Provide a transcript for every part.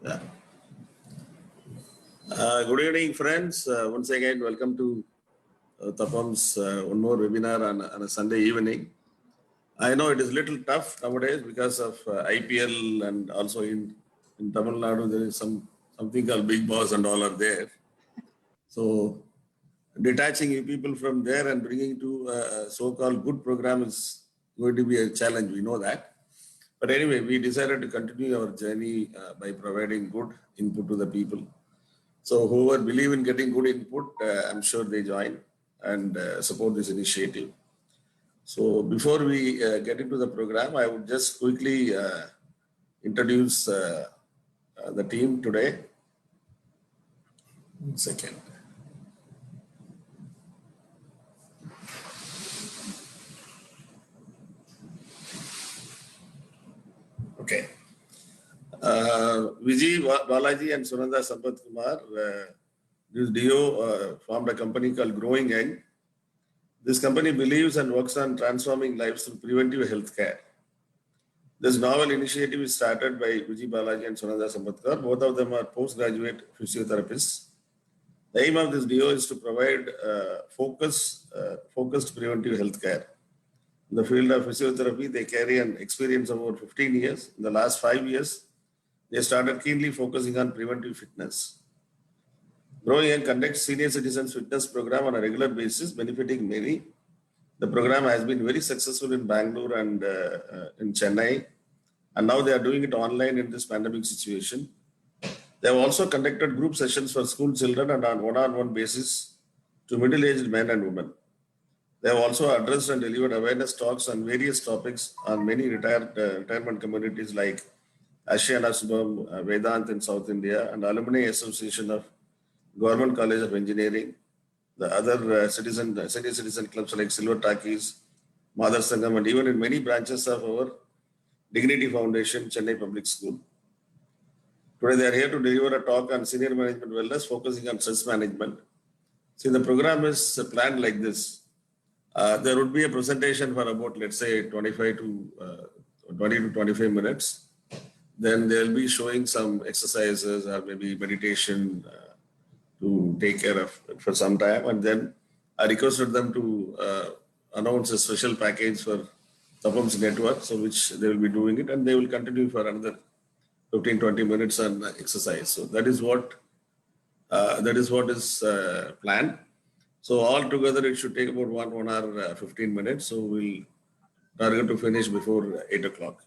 Yeah. Good evening, friends. Once again, welcome to Tapam's one more webinar on a Sunday evening. I know it is a little tough nowadays because of IPL and also in Tamil Nadu, there is something called Big Boss and all are there. So detaching you people from there and bringing to a so-called good program is going to be a challenge. We know that. But anyway, we decided to continue our journey by providing good input to the people. So whoever believe in getting good input, I'm sure they join and support this initiative. So before we get into the program, I would just quickly introduce the team today. 1 second. Okay. Vijay Balaji and Sunanda Sampath Kumar, this DO formed a company called Growing Young. This company believes and works on transforming lives through preventive health care. This novel initiative is started by Vijay Balaji and Sunanda Sampath. Both of them are postgraduate physiotherapists. The aim of this DO is to provide focused preventive health care. In the field of physiotherapy, they carry an experience of over 15 years. In the last 5 years, they started keenly focusing on preventive fitness. Growing Young conducts senior citizens fitness program on a regular basis, benefiting many. The program has been very successful in Bangalore and in Chennai, and now they are doing it online in this pandemic situation. They have also conducted group sessions for school children and on one-on-one basis to middle-aged men and women. They have also addressed and delivered awareness talks on various topics on many retirement communities like Ashiana Subham, Vedant in South India, and Alumni Association of Government College of Engineering, the other senior citizen clubs like Silver Takis, Mother Sangam, and even in many branches of our Dignity Foundation, Chennai Public School. Today, they are here to deliver a talk on senior management wellness, focusing on stress management. See, the program is planned like this. There would be a presentation for about, let's say, 20 to 25 minutes. Then they'll be showing some exercises or maybe meditation to take care of for some time. And then I requested them to announce a special package for Tapam's network, so which they will be doing it, and they will continue for another 15-20 minutes on exercise. So that is what is planned. So all together, it should take about 1 hour 15 minutes. So we'll target to finish before 8 o'clock,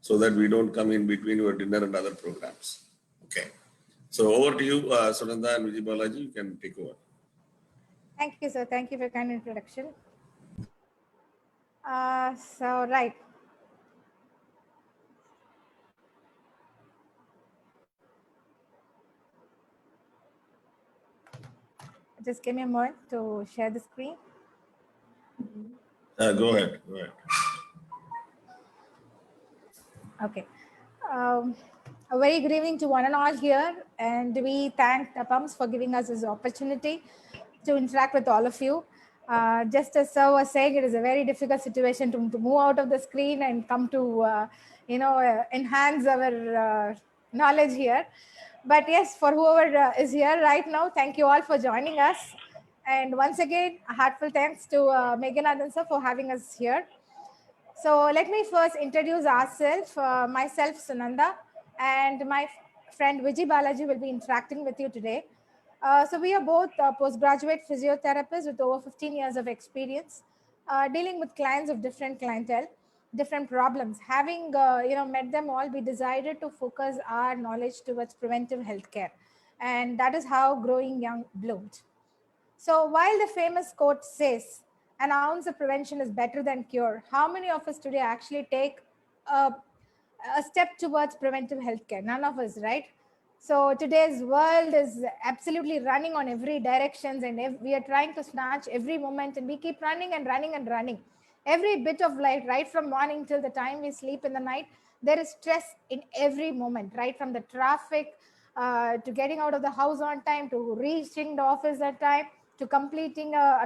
so that we don't come in between your dinner and other programs. Okay. So over to you, Sunanda and Vijay Balaji, you can take over. Thank you, sir. Thank you for your kind introduction. Right. Just give me a moment to share the screen. Go ahead. Okay. A very good evening to one and all here, and we thank Tapams for giving us this opportunity to interact with all of you. Just as Sir was saying, it is a very difficult situation to move out of the screen and come to, enhance our knowledge here. But yes, for whoever is here right now, thank you all for joining us. And once again, a heartfelt thanks to Meghanathan sir for having us here. So let me first introduce ourselves. Myself, Sunanda, and my friend Vijay Balaji will be interacting with you today. So we are both postgraduate physiotherapists with over 15 years of experience, dealing with clients of different clientele, different problems. Having met them all, we decided to focus our knowledge towards preventive healthcare, and that is how Growing Young bloomed. So while the famous quote says, an ounce of prevention is better than cure, how many of us today actually take a step towards preventive healthcare? None of us, right? So today's world is absolutely running on every directions, and we are trying to snatch every moment, and we keep running and running and running. Every bit of life, right from morning till the time we sleep in the night, there is stress in every moment, right from the traffic to getting out of the house on time, to reaching the office at time, to completing a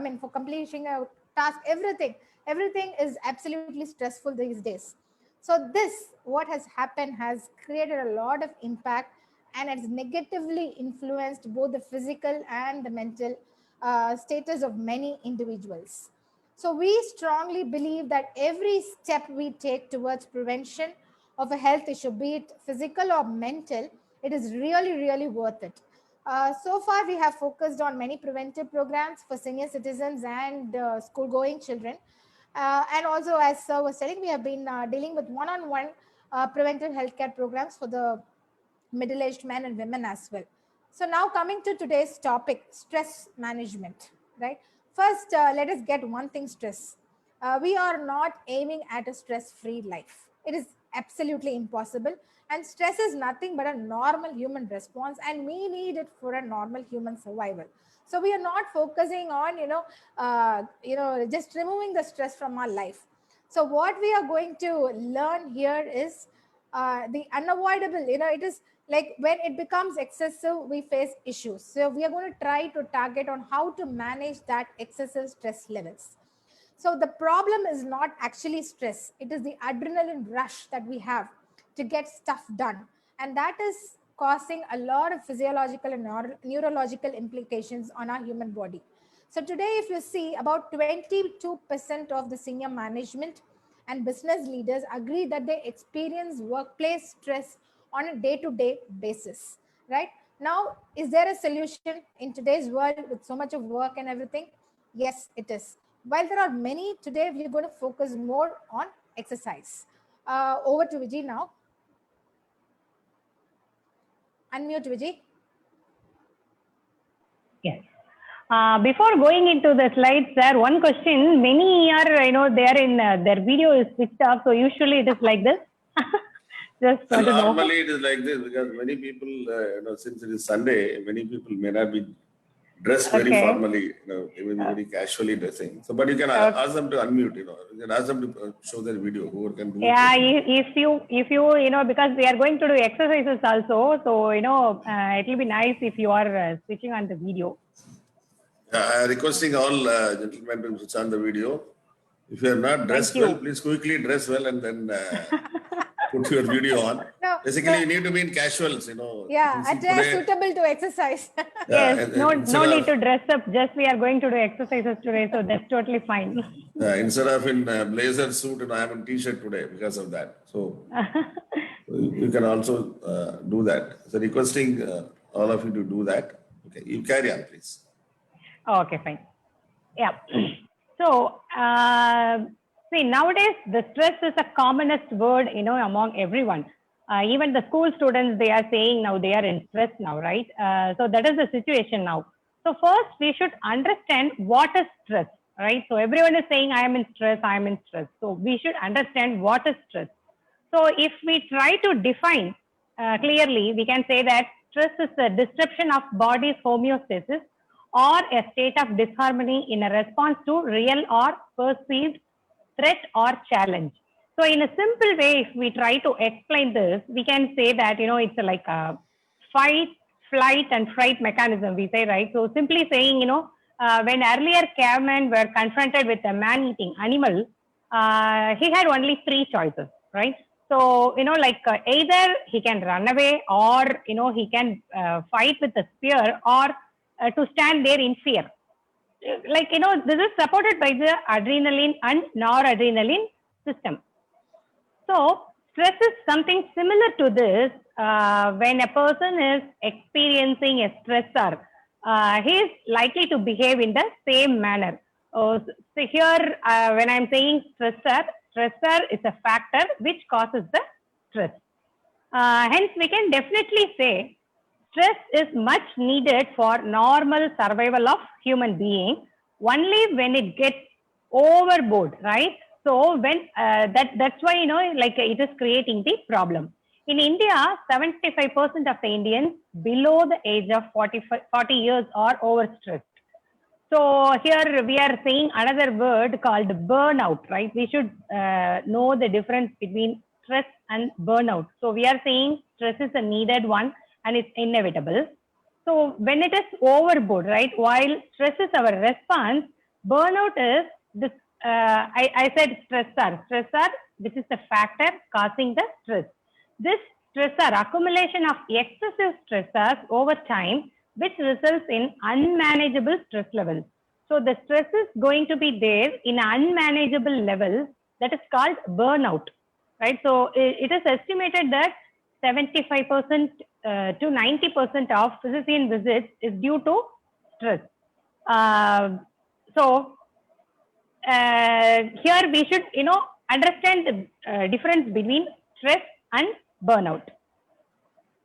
task. Everything is absolutely stressful these days. So this, what has happened, has created a lot of impact, and it's negatively influenced both the physical and the mental status of many individuals. So we strongly believe that every step we take towards prevention of a health issue, be it physical or mental, it is really, really worth it. So far, we have focused on many preventive programs for senior citizens and school-going children. And also, as Sir was telling, we have been dealing with one-on-one preventive healthcare programs for the middle-aged men and women as well. So now coming to today's topic, stress management, right? First, let us get one thing stress. We are not aiming at a stress-free life. It is absolutely impossible. And stress is nothing but a normal human response, and we need it for a normal human survival. So we are not focusing on, just removing the stress from our life. So what we are going to learn here is the unavoidable, it is like when it becomes excessive, we face issues. So we are going to try to target on how to manage that excessive stress levels. So the problem is not actually stress, it is the adrenaline rush that we have to get stuff done. And that is causing a lot of physiological and neurological implications on our human body. So today, if you see, about 22% of the senior management and business leaders agree that they experience workplace stress on a day-to-day basis, right? Now, is there a solution in today's world with so much of work and everything? Yes, it is. While there are many, today we're going to focus more on exercise. Over to Vijay now. Unmute Vijay. Yes. Before going into the slides, sir, one question. Many are, they are in their video is switched off. So usually it is like this. Just want to know. Normally it is like this because many people, since it is Sunday, many people may not be dressed very formally, even very casually dressing. So, but you can ask them to unmute, you can ask them to show their video. Whoever can do it. If you, because we are going to do exercises also, so it will be nice if you are switching on the video. Requesting all gentlemen to switch on the video. If you are not dressed well, please quickly dress well and then put your video on. Basically, you need to be in casuals, Yeah, attire suitable to exercise. Yes, no need to dress up. Just we are going to do exercises today, so that's totally fine. Instead of in blazer suit, I am in t-shirt today because of that. So you can also do that. So requesting all of you to do that. Okay, you carry on, please. Okay, fine. Yeah. So, see, nowadays the stress is the commonest word, among everyone. Even the school students, they are saying now they are in stress now, right? So that is the situation now. So first we should understand what is stress, right? So everyone is saying I am in stress, I am in stress. So we should understand what is stress. So if we try to define clearly, we can say that stress is the disruption of body's homeostasis or a state of disharmony in a response to real or perceived threat or challenge. So in a simple way, if we try to explain this, we can say that, it's like a fight, flight and fright mechanism, we say, right? So simply saying, when earlier cavemen were confronted with a man-eating animal, he had only 3 choices, right? So, either he can run away or, he can fight with a spear or to stand there in fear. Like, this is supported by the adrenaline and noradrenaline system. So, stress is something similar to this. When a person is experiencing a stressor, he is likely to behave in the same manner. So here, when I'm saying stressor is a factor which causes the stress. Hence, we can definitely say stress is much needed for normal survival of human being. Only when it gets overboard, right? So when that's why it is creating the problem. In India, 75% of the Indians below the age of 40 years are overstressed. So here we are saying another word called burnout, right? We should know the difference between stress and burnout. So we are saying stress is a needed one and it's inevitable. So when it is overboard, right? While stress is our response, burnout is this. I said stressor. Stressor which is the factor causing the stress. This stressor, accumulation of excessive stressors over time, which results in unmanageable stress levels. So the stress is going to be there in unmanageable levels, that is called burnout, right? So it is estimated that 75% to 90% of physician visits is due to stress. So here we should, understand the difference between stress and burnout.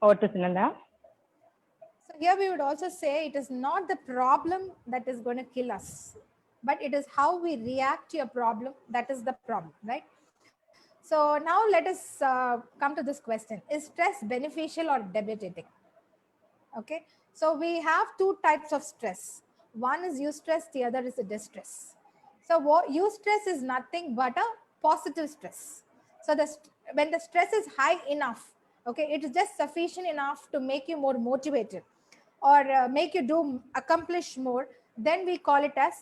Over to Sunanda. So here we would also say it is not the problem that is going to kill us, but it is how we react to a problem that is the problem, right? So now let us come to this question. Is stress beneficial or debilitating? Okay, so we have two types of stress. One is eustress, the other is a distress. So what eustress is nothing but a positive stress. So when the stress is high enough, okay, it is just sufficient enough to make you more motivated or make you accomplish more, then we call it as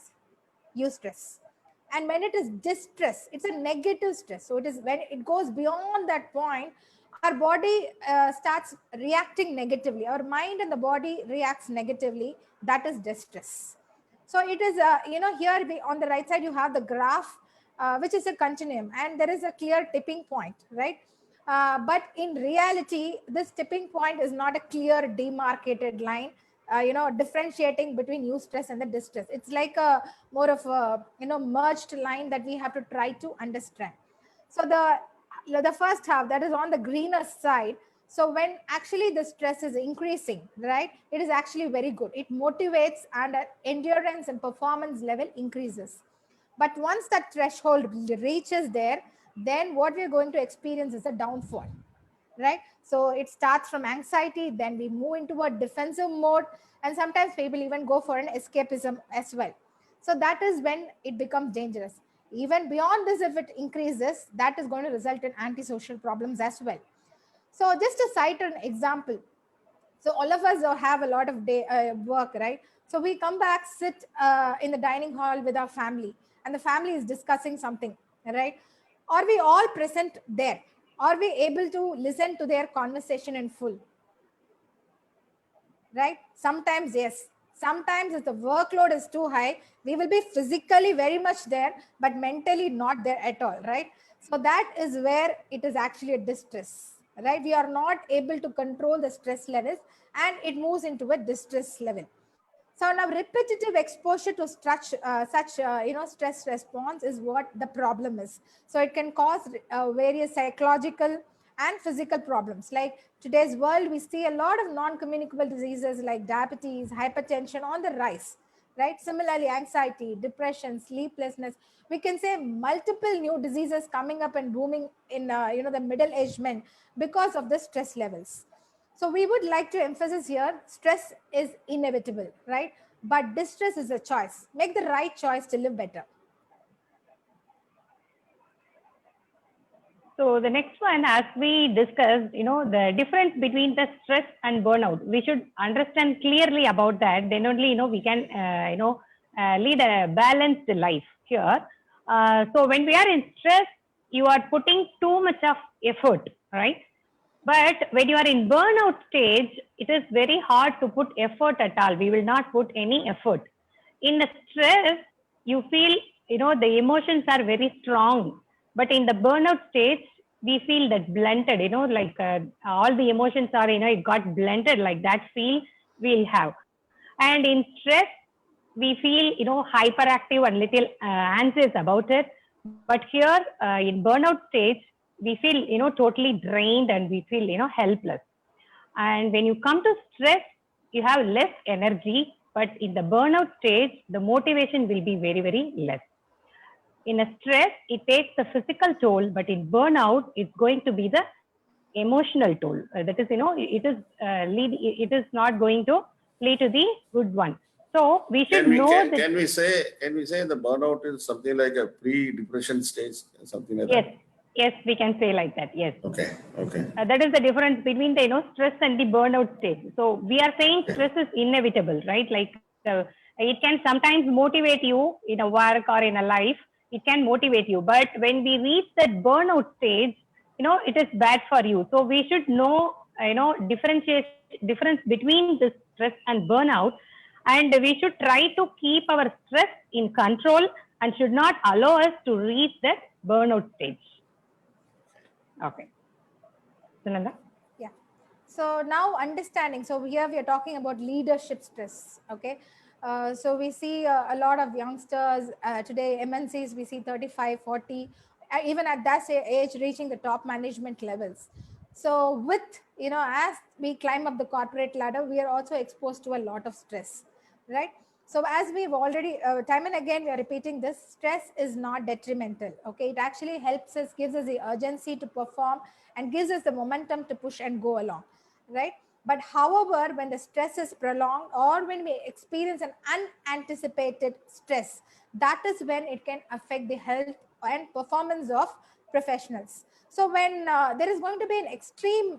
eustress. And when it is distress, it's a negative stress. So it is when it goes beyond that point, our body starts reacting negatively. Our mind and the body reacts negatively. That is distress. So it is, here on the right side, you have the graph, which is a continuum, and there is a clear tipping point, right? But in reality, this tipping point is not a clear demarcated line, differentiating between eustress and the distress. It's like a more of a, merged line that we have to try to understand. So the first half, that is on the greener side. So when actually the stress is increasing, right, it is actually very good. It motivates and endurance and performance level increases. But once that threshold reaches there, then what we're going to experience is a downfall, right? So it starts from anxiety, then we move into a defensive mode, and sometimes people even go for an escapism as well. So that is when it becomes dangerous. Even beyond this, if it increases, that is going to result in antisocial problems as well. So just to cite an example, so all of us have a lot of work, right? So we come back, sit in the dining hall with our family, and the family is discussing something, right? Are we all present there? Are we able to listen to their conversation in full? Right? Sometimes, yes. Sometimes if the workload is too high, we will be physically very much there, but mentally not there at all, right? So that is where it is actually a distress, right? We are not able to control the stress levels and it moves into a distress level. So now repetitive exposure to such stress response is what the problem is. So it can cause various psychological and physical problems. Like today's world, we see a lot of non-communicable diseases like diabetes, hypertension on the rise, right? Similarly, anxiety, depression, sleeplessness. We can say multiple new diseases coming up and booming in the middle-aged men because of the stress levels. So we would like to emphasize here, stress is inevitable, right? But distress is a choice. Make the right choice to live better. So the next one, as we discussed, the difference between the stress and burnout, we should understand clearly about that. Then only, we can, lead a balanced life here. So when we are in stress, you are putting too much of effort, right? But when you are in burnout stage, it is very hard to put effort at all. We will not put any effort. In the stress, you feel, the emotions are very strong. But in the burnout stage, we feel that blunted, all the emotions are, it got blunted, like that feel we'll have. And in stress, we feel, hyperactive and little anxious about it. But here in burnout stage, we feel, totally drained and we feel, helpless. And when you come to stress, you have less energy, but in the burnout stage, the motivation will be very, very less. In a stress, it takes the physical toll, but in burnout, it's going to be the emotional toll. That is, it is not going to lead to the good one. So we should Can we say the burnout is something like a pre-depression stage, something like that? Yes, we can say like that. Yes. Okay. That is the difference between the stress and the burnout stage. So we are saying stress is inevitable, right? Like it can sometimes motivate you in a work or in a life it can motivate you. But when we reach that burnout stage, it is bad for you. So we should know, difference between this stress and burnout, and we should try to keep our stress in control and should not allow us to reach that burnout stage. Okay. Sunanda? Yeah. So now understanding. So here we are talking about leadership stress. Okay. So we see a lot of youngsters today, MNCs, we see 35, 40, even at that age, reaching the top management levels. So with, as we climb up the corporate ladder, we are also exposed to a lot of stress, right? So as we've already, time and again, we are repeating this, stress is not detrimental. Okay. It actually helps us, gives us the urgency to perform and gives us the momentum to push and go along, right? But however, when the stress is prolonged or when we experience an unanticipated stress, that is when it can affect the health and performance of professionals. So when there is going to be an extreme,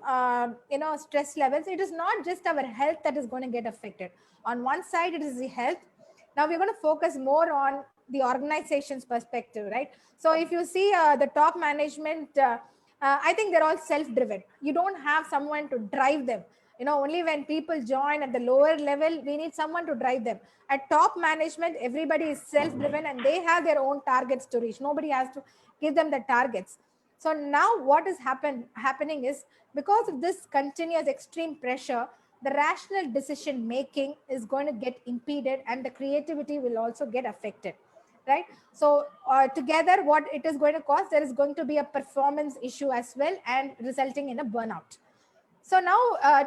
stress levels, it is not just our health that is going to get affected. On one side, it is the health. Now we're going to focus more on the organization's perspective, right? So if you see the top management, I think they're all self-driven. You don't have someone to drive them. Only when people join at the lower level, we need someone to drive them. At top management, everybody is self-driven and they have their own targets to reach. Nobody has to give them the targets. So now what is happening is, because of this continuous extreme pressure, the rational decision making is going to get impeded and the creativity will also get affected, right? So together, what it is going to cause, there is going to be a performance issue as well and resulting in a burnout. So now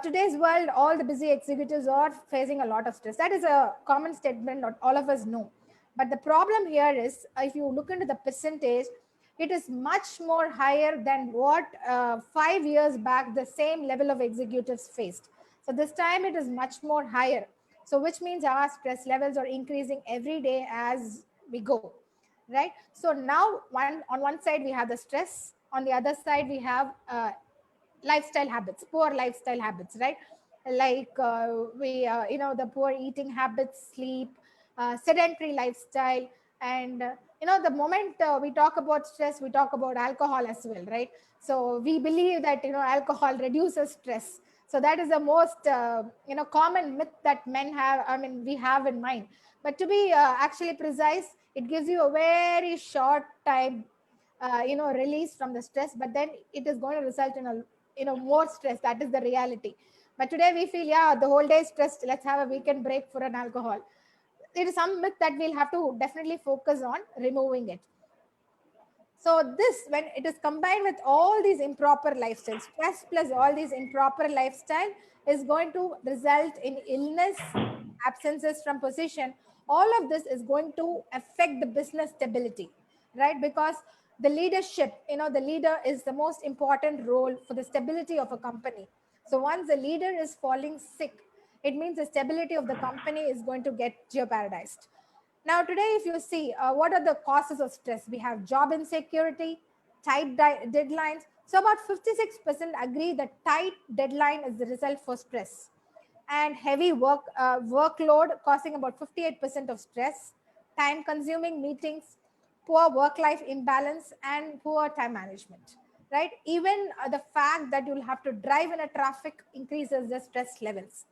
today's world, all the busy executives are facing a lot of stress. That is a common statement that all of us know. But the problem here is, if you look into the percentage, it is much more higher than what 5 years back the same level of executives faced. So this time it is much more higher. So which means our stress levels are increasing every day as we go, right? So now on one side we have the stress, on the other side we have lifestyle habits, poor lifestyle habits, right? Like the poor eating habits, sleep, sedentary lifestyle, and the moment we talk about stress, we talk about alcohol as well, right? So we believe that alcohol reduces stress. So that is the most common myth that we have in mind. But to be actually precise, it gives you a very short time release from the stress, but then it is going to result in a more stress. That is the reality. But today we feel, yeah, the whole day is stressed, let's have a weekend break for an alcohol. It is some myth that we'll have to definitely focus on removing it. So this, when it is combined with all these improper lifestyles, stress plus all these improper lifestyle, is going to result in illness, absences from position. All of this is going to affect the business stability, right? Because the leadership, the leader is the most important role for the stability of a company. So once the leader is falling sick, it means the stability of the company is going to get jeopardized. Now, today, if you see what are the causes of stress, we have job insecurity, tight deadlines. So about 56% agree that tight deadline is the result for stress, and heavy workload causing about 58% of stress, time consuming meetings, poor work-life imbalance, and poor time management, right? Even the fact that you'll have to drive in a traffic increases the stress levels.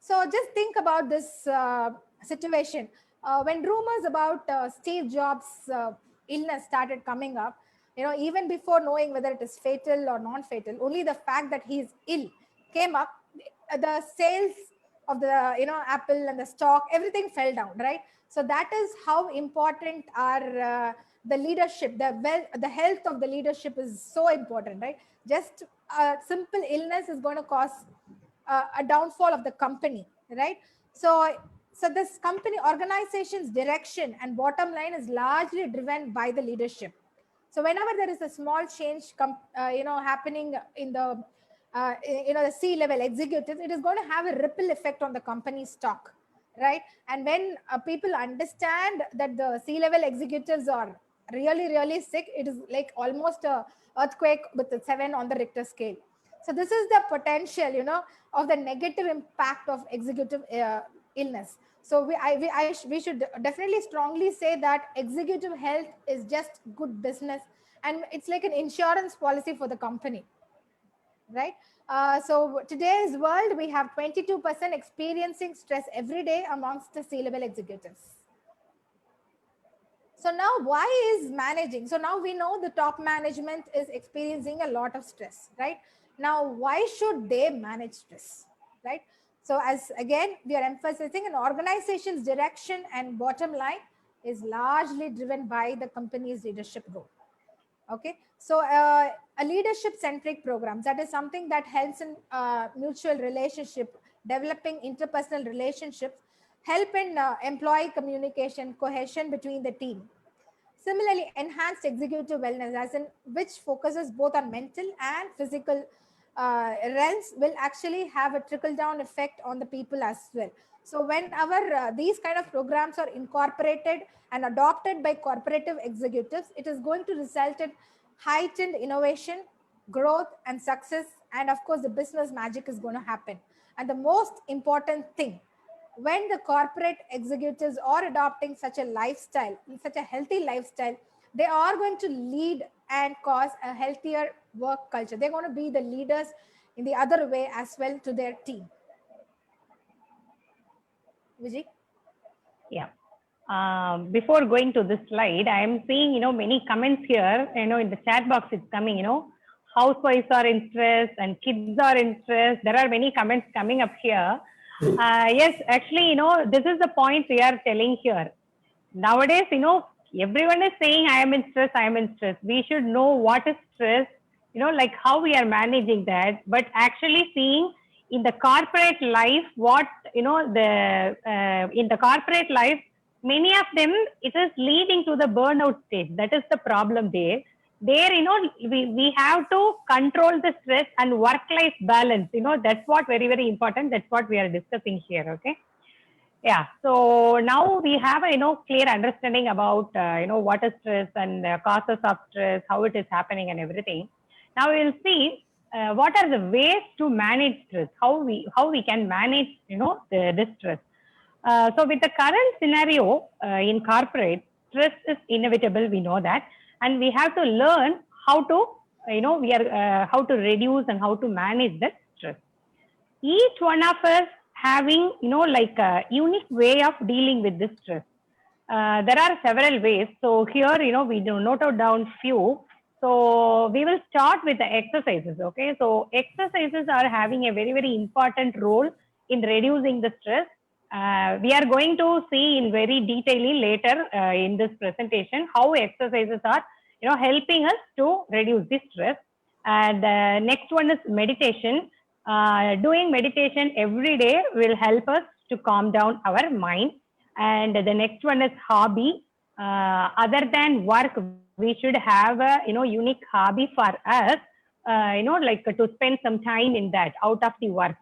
So just think about this situation. When rumors about Steve Jobs' illness started coming up, even before knowing whether it is fatal or non-fatal, only the fact that he is ill came up, the sales of the Apple and the stock, everything fell down, right? So that is how important our the leadership, the health of the leadership is so important, right? Just a simple illness is going to cause a downfall of the company, right? So this company organization's direction and bottom line is largely driven by the leadership. So whenever there is a small change happening in the the C-level executives, it is going to have a ripple effect on the company's stock, right? And when people understand that the C-level executives are really, really sick, it is like almost a earthquake with a 7 on the Richter scale. So this is the potential, of the negative impact of executive illness. So we should definitely strongly say that executive health is just good business, and it's like an insurance policy for the company, right? So today's world, we have 22% experiencing stress every day amongst the C-level executives. So now why is managing? So now we know the top management is experiencing a lot of stress, right? Now, why should they manage stress, right? So as again, we are emphasizing an organization's direction and bottom line is largely driven by the company's leadership role. Okay, so a leadership centric programs, that is something that helps in mutual relationship, developing interpersonal relationships, help in employee communication, cohesion between the team. Similarly, enhanced executive wellness, as in which focuses both on mental and physical realms, will actually have a trickle down effect on the people as well. So whenever these kind of programs are incorporated and adopted by corporative executives, it is going to result in heightened innovation, growth, and success. And of course, the business magic is going to happen. And the most important thing, when the corporate executives are adopting such a lifestyle, such a healthy lifestyle, they are going to lead and cause a healthier work culture. They're going to be the leaders in the other way as well to their team. Vijay? Yeah. Before going to this slide, I am seeing, many comments here, in the chat box it's coming, housewives are in stress and kids are in stress. There are many comments coming up here. Yes, actually, this is the point we are telling here. Nowadays, everyone is saying, I am in stress, I am in stress. We should know what is stress, like how we are managing that, but actually seeing in the corporate life, what, in the corporate life, many of them, it is leading to the burnout stage. That is the problem there. There, we have to control the stress and work-life balance. That's what very, very important. That's what we are discussing here. Okay. Yeah. So now we have a clear understanding about what is stress and causes of stress, how it is happening, and everything. Now we will see what are the ways to manage stress. How we can manage this stress. So with the current scenario in corporate, stress is inevitable. We know that, and we have to learn how to how to reduce and how to manage that stress. Each one of us having like a unique way of dealing with this stress. There are several ways. So here we do note down few. So we will start with the exercises. Okay, so exercises are having a very, very important role in reducing the stress. We are going to see in very detailing later in this presentation how exercises are helping us to reduce the stress. And next one is meditation. Doing meditation every day will help us to calm down our mind. And the next one is hobby. Other than work, we should have a unique hobby for us. Like to spend some time in that out of the work.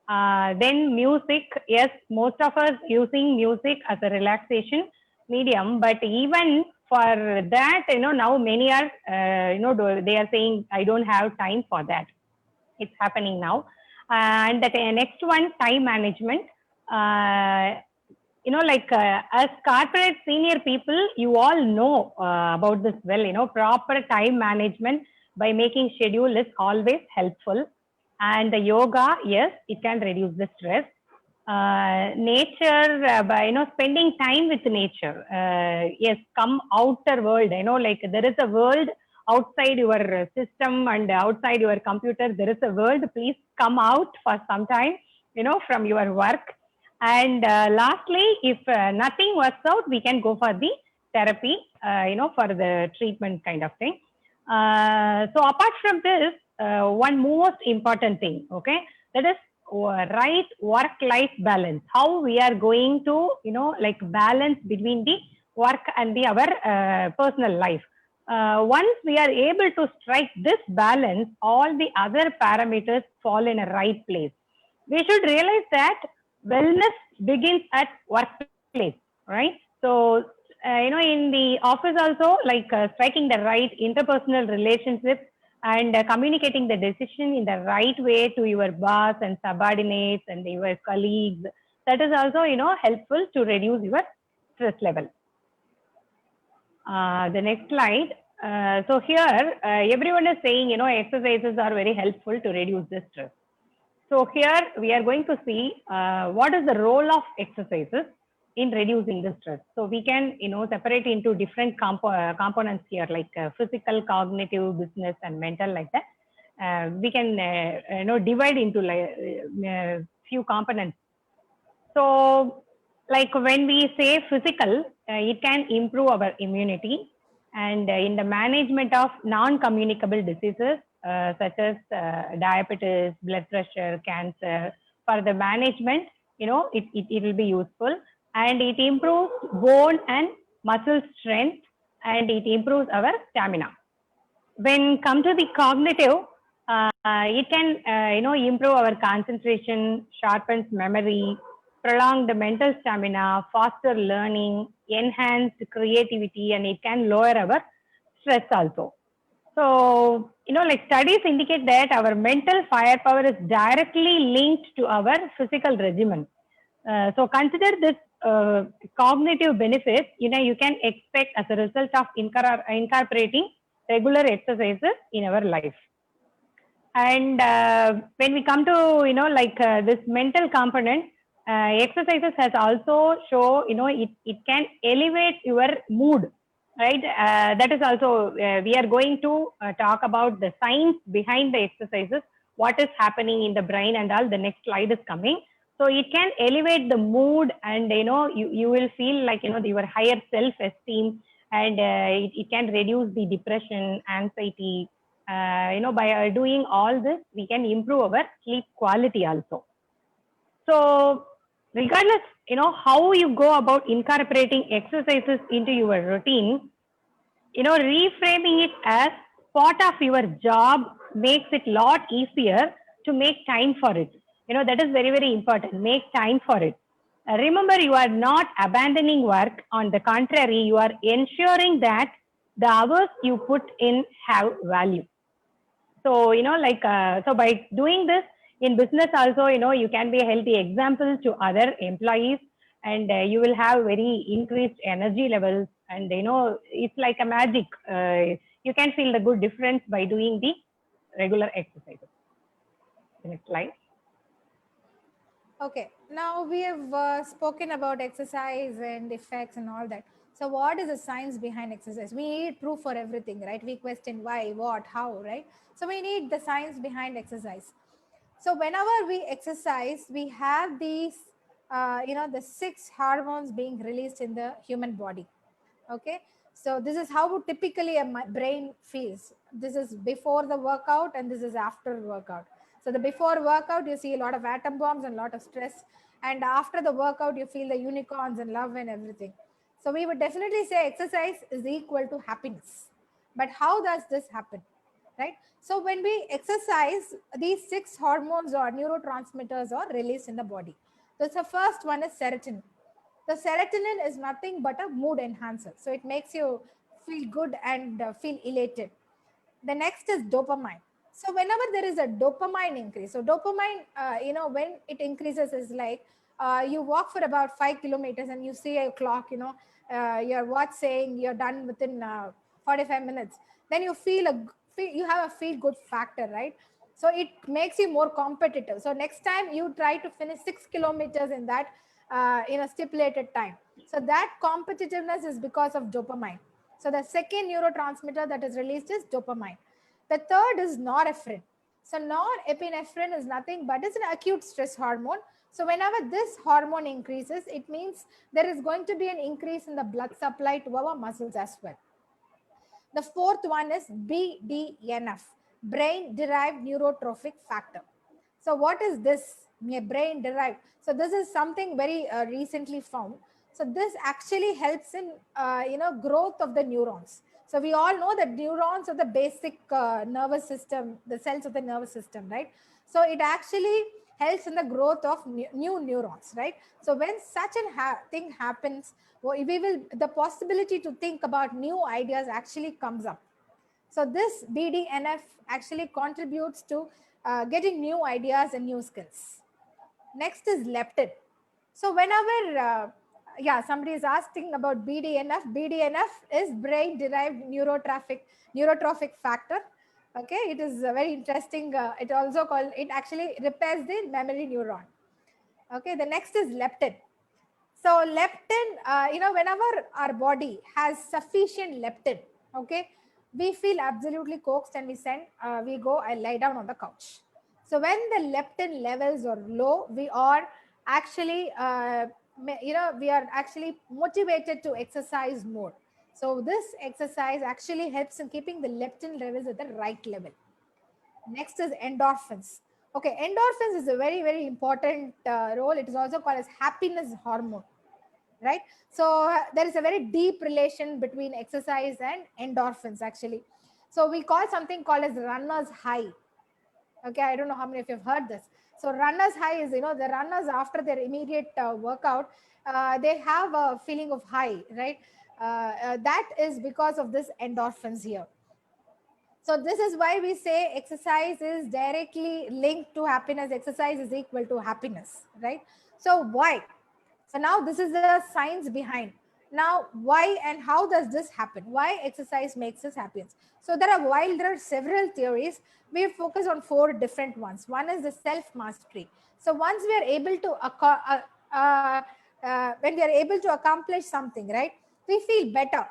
Then music. Yes, most of us using music as a relaxation medium, but even for that, now many are, they are saying, I don't have time for that. It's happening now. And the next one, time management. Like as corporate senior people, you all know about this well. Proper time management by making schedule is always helpful. And the yoga, yes, it can reduce the stress. Nature, by spending time with nature. Yes, come outer world. Like there is a world outside your system and outside your computer. There is a world. Please come out for some time, from your work. And lastly, if nothing works out, we can go for the therapy, for the treatment kind of thing. So apart from this, one most important thing, okay, that is right work-life balance. How we are going to, like balance between the work and our personal life. Once we are able to strike this balance, all the other parameters fall in a right place. We should realize that wellness begins at workplace, right? So, in the office also, like striking the right interpersonal relationships and communicating the decision in the right way to your boss and subordinates and your colleagues that is also, helpful to reduce your stress level. The next slide. So here, everyone is saying, exercises are very helpful to reduce the stress. So here we are going to see what is the role of exercises in reducing the stress. So we can, separate into different components here, like physical, cognitive, business, and mental, like that. We can, divide into like few components. So, like when we say physical, it can improve our immunity, and in the management of non-communicable diseases such as diabetes, blood pressure, cancer. For the management, it will be useful, and it improves bone and muscle strength, and it improves our stamina. When come to the cognitive, it can improve our concentration, sharpens memory, prolong the mental stamina, foster learning, enhance creativity, and it can lower our stress also. So, like studies indicate that our mental firepower is directly linked to our physical regimen. So consider this cognitive benefits, you can expect as a result of incorporating regular exercises in our life. And when we come to, this mental component, exercises has also show, it can elevate your mood, right? That is also, we are going to talk about the science behind the exercises, what is happening in the brain and all. The next slide is coming. So it can elevate the mood, and, you will feel like, your higher self-esteem, and it can reduce the depression, anxiety. By doing all this, we can improve our sleep quality also. So regardless, how you go about incorporating exercises into your routine, reframing it as part of your job makes it a lot easier to make time for it. That is very, very important. Make time for it. Remember, you are not abandoning work. On the contrary, you are ensuring that the hours you put in have value. So, so by doing this in business also, you can be a healthy example to other employees, and you will have very increased energy levels, and, it's like a magic. You can feel the good difference by doing the regular exercises. Next slide. Okay, now we have spoken about exercise and effects and all that. So what is the science behind exercise? We need proof for everything, right? We question why, what, how, right? So we need the science behind exercise. So whenever we exercise, we have these, the 6 hormones being released in the human body. Okay, so this is how typically a brain feels. This is before the workout, and this is after workout. So the before workout, you see a lot of atom bombs and a lot of stress, and after the workout, you feel the unicorns and love and everything. So we would definitely say exercise is equal to happiness. But how does this happen, right? So when we exercise, these 6 hormones or neurotransmitters are released in the body. So the first one is serotonin. The serotonin is nothing but a mood enhancer. So it makes you feel good and feel elated. The next is dopamine. So whenever there is a dopamine increase, so dopamine, when it increases is like you walk for about 5 kilometers and you see a clock, your watch saying you're done within 45 minutes. Then you you have a feel good factor, right? So it makes you more competitive. So next time you try to finish 6 kilometers in that stipulated time. So that competitiveness is because of dopamine. So the second neurotransmitter that is released is dopamine. The third is norepinephrine. So norepinephrine is nothing but it's an acute stress hormone. So whenever this hormone increases, it means there is going to be an increase in the blood supply to our muscles as well. The fourth one is BDNF, brain derived neurotrophic factor. So what is this? Brain derived. So this is something very recently found. So this actually helps in growth of the neurons. So we all know that neurons are the basic nervous system, the cells of the nervous system, right? So it actually helps in the growth of new neurons, right? So when such a thing happens, the possibility to think about new ideas actually comes up. So this BDNF actually contributes to getting new ideas and new skills. Next is leptin. So whenever, yeah, somebody is asking about BDNF. BDNF is brain-derived neurotrophic factor. Okay, it is very interesting. It also called, it actually repairs the memory neuron. Okay, the next is leptin. So leptin, whenever our body has sufficient leptin, okay, we feel absolutely coaxed and we go and lie down on the couch. So when the leptin levels are low, we are actually, we are actually motivated to exercise more. So this exercise actually helps in keeping the leptin levels at the right level. Next is endorphins. Okay, endorphins is a very, very important role. It is also called as happiness hormone, right? So there is a very deep relation between exercise and endorphins actually. So we call something called as runner's high. Okay, I don't know how many of you have heard this. So runner's high is, the runners after their immediate workout, they have a feeling of high, right? That is because of this endorphins here. So this is why we say exercise is directly linked to happiness. Exercise is equal to happiness, right? So why? So now this is the science behind. Now, why and how does this happen? Why exercise makes us happy? So while there are several theories, we focus on 4 different ones. One is the self-mastery. So once we are able to, when we are able to accomplish something, right, we feel better.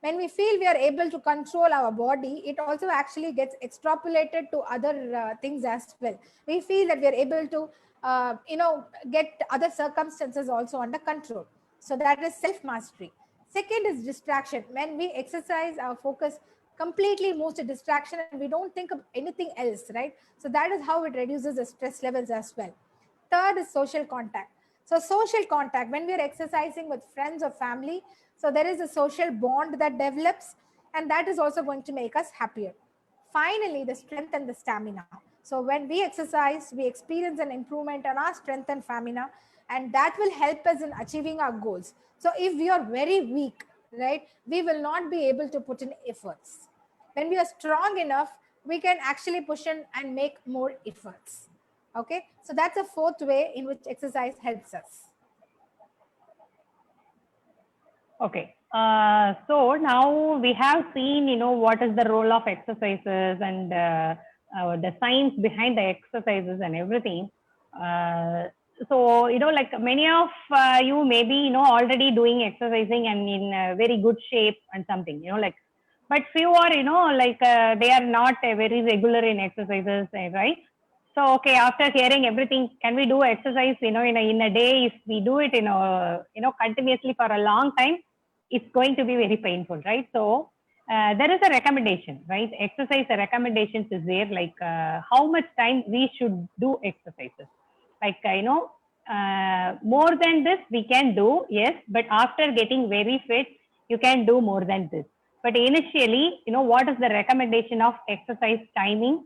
When we feel we are able to control our body, it also actually gets extrapolated to other things as well. We feel that we are able to get other circumstances also under control. So that is self mastery. Second is distraction. When we exercise, our focus completely moves to distraction and we don't think of anything else, right? So that is how it reduces the stress levels as well. Third is social contact. So social contact, when we are exercising with friends or family, so there is a social bond that develops, and that is also going to make us happier. Finally, the strength and the stamina. So when we exercise, we experience an improvement in our strength and stamina, and that will help us in achieving our goals. So if we are very weak, right, we will not be able to put in efforts. When we are strong enough, we can actually push in and make more efforts. Okay, so that's a 4th way in which exercise helps us. Okay. So now we have seen, what is the role of exercises and the science behind the exercises and everything. So, like many of you maybe, already doing exercising and in very good shape and something, like, but few are, they are not very regular in exercises, right? So, okay, after hearing everything, can we do exercise, in a day? If we do it, continuously for a long time, it's going to be very painful, right? So there is a recommendation, right? Exercise recommendations is there, like how much time we should do exercises. Like, more than this we can do, yes, but after getting very fit, you can do more than this. But initially, what is the recommendation of exercise timing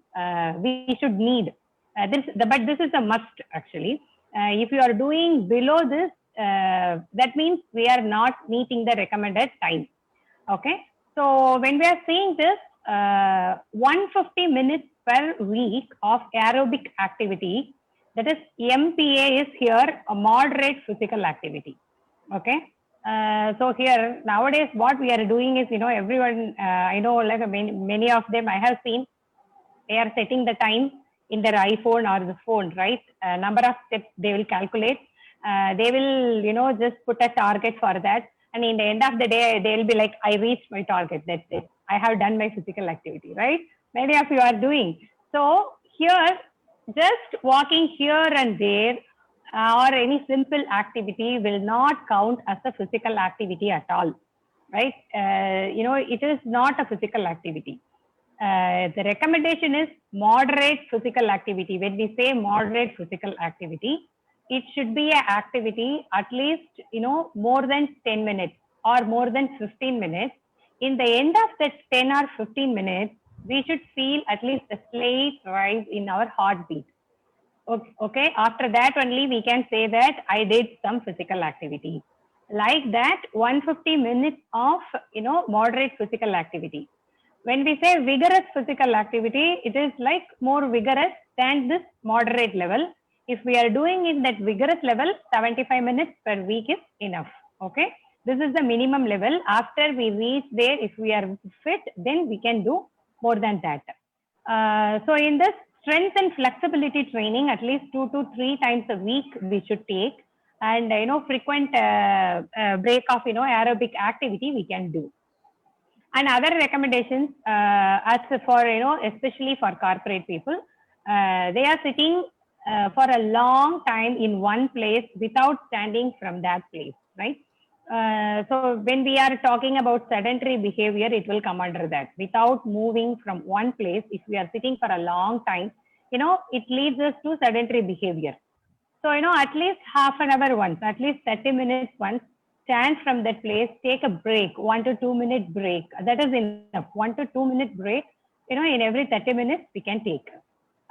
we should need? But this is a must actually. If you are doing below this, that means we are not meeting the recommended time. Okay, so when we are seeing this, 150 minutes per week of aerobic activity, that is MPA, is here a moderate physical activity. Okay, so here nowadays what we are doing is, everyone, I know, like many of them I have seen, they are setting the time in their iPhone or the phone, right? Number of steps they will calculate. They will, just put a target for that. And in the end of the day, they will be like, I reached my target. That's it. I have done my physical activity, right? Many of you are doing. So here, just walking here and there or any simple activity will not count as a physical activity at all, right? It is not a physical activity. The recommendation is moderate physical activity. When we say moderate physical activity, it should be an activity at least, more than 10 minutes or more than 15 minutes. In the end of that 10 or 15 minutes, we should feel at least a slight rise in our heartbeat. Okay, after that only we can say that I did some physical activity. Like that, 150 minutes of, moderate physical activity. When we say vigorous physical activity, it is like more vigorous than this moderate level. If we are doing it that vigorous level, 75 minutes per week is enough. Okay. This is the minimum level. After we reach there, if we are fit, then we can do more than that. So in this strength and flexibility training, at least 2 to 3 times a week we should take, and frequent break of aerobic activity we can do. And other recommendations, as for especially for corporate people, they are sitting for a long time in one place without standing from that place, right? So when we are talking about sedentary behavior, it will come under that. Without moving from one place, if we are sitting for a long time, it leads us to sedentary behavior. So, at least half an hour once, at least 30 minutes once, stand from that place, take a break, 1 to 2 minute break. That is enough. 1 to 2 minute break, in every 30 minutes we can take.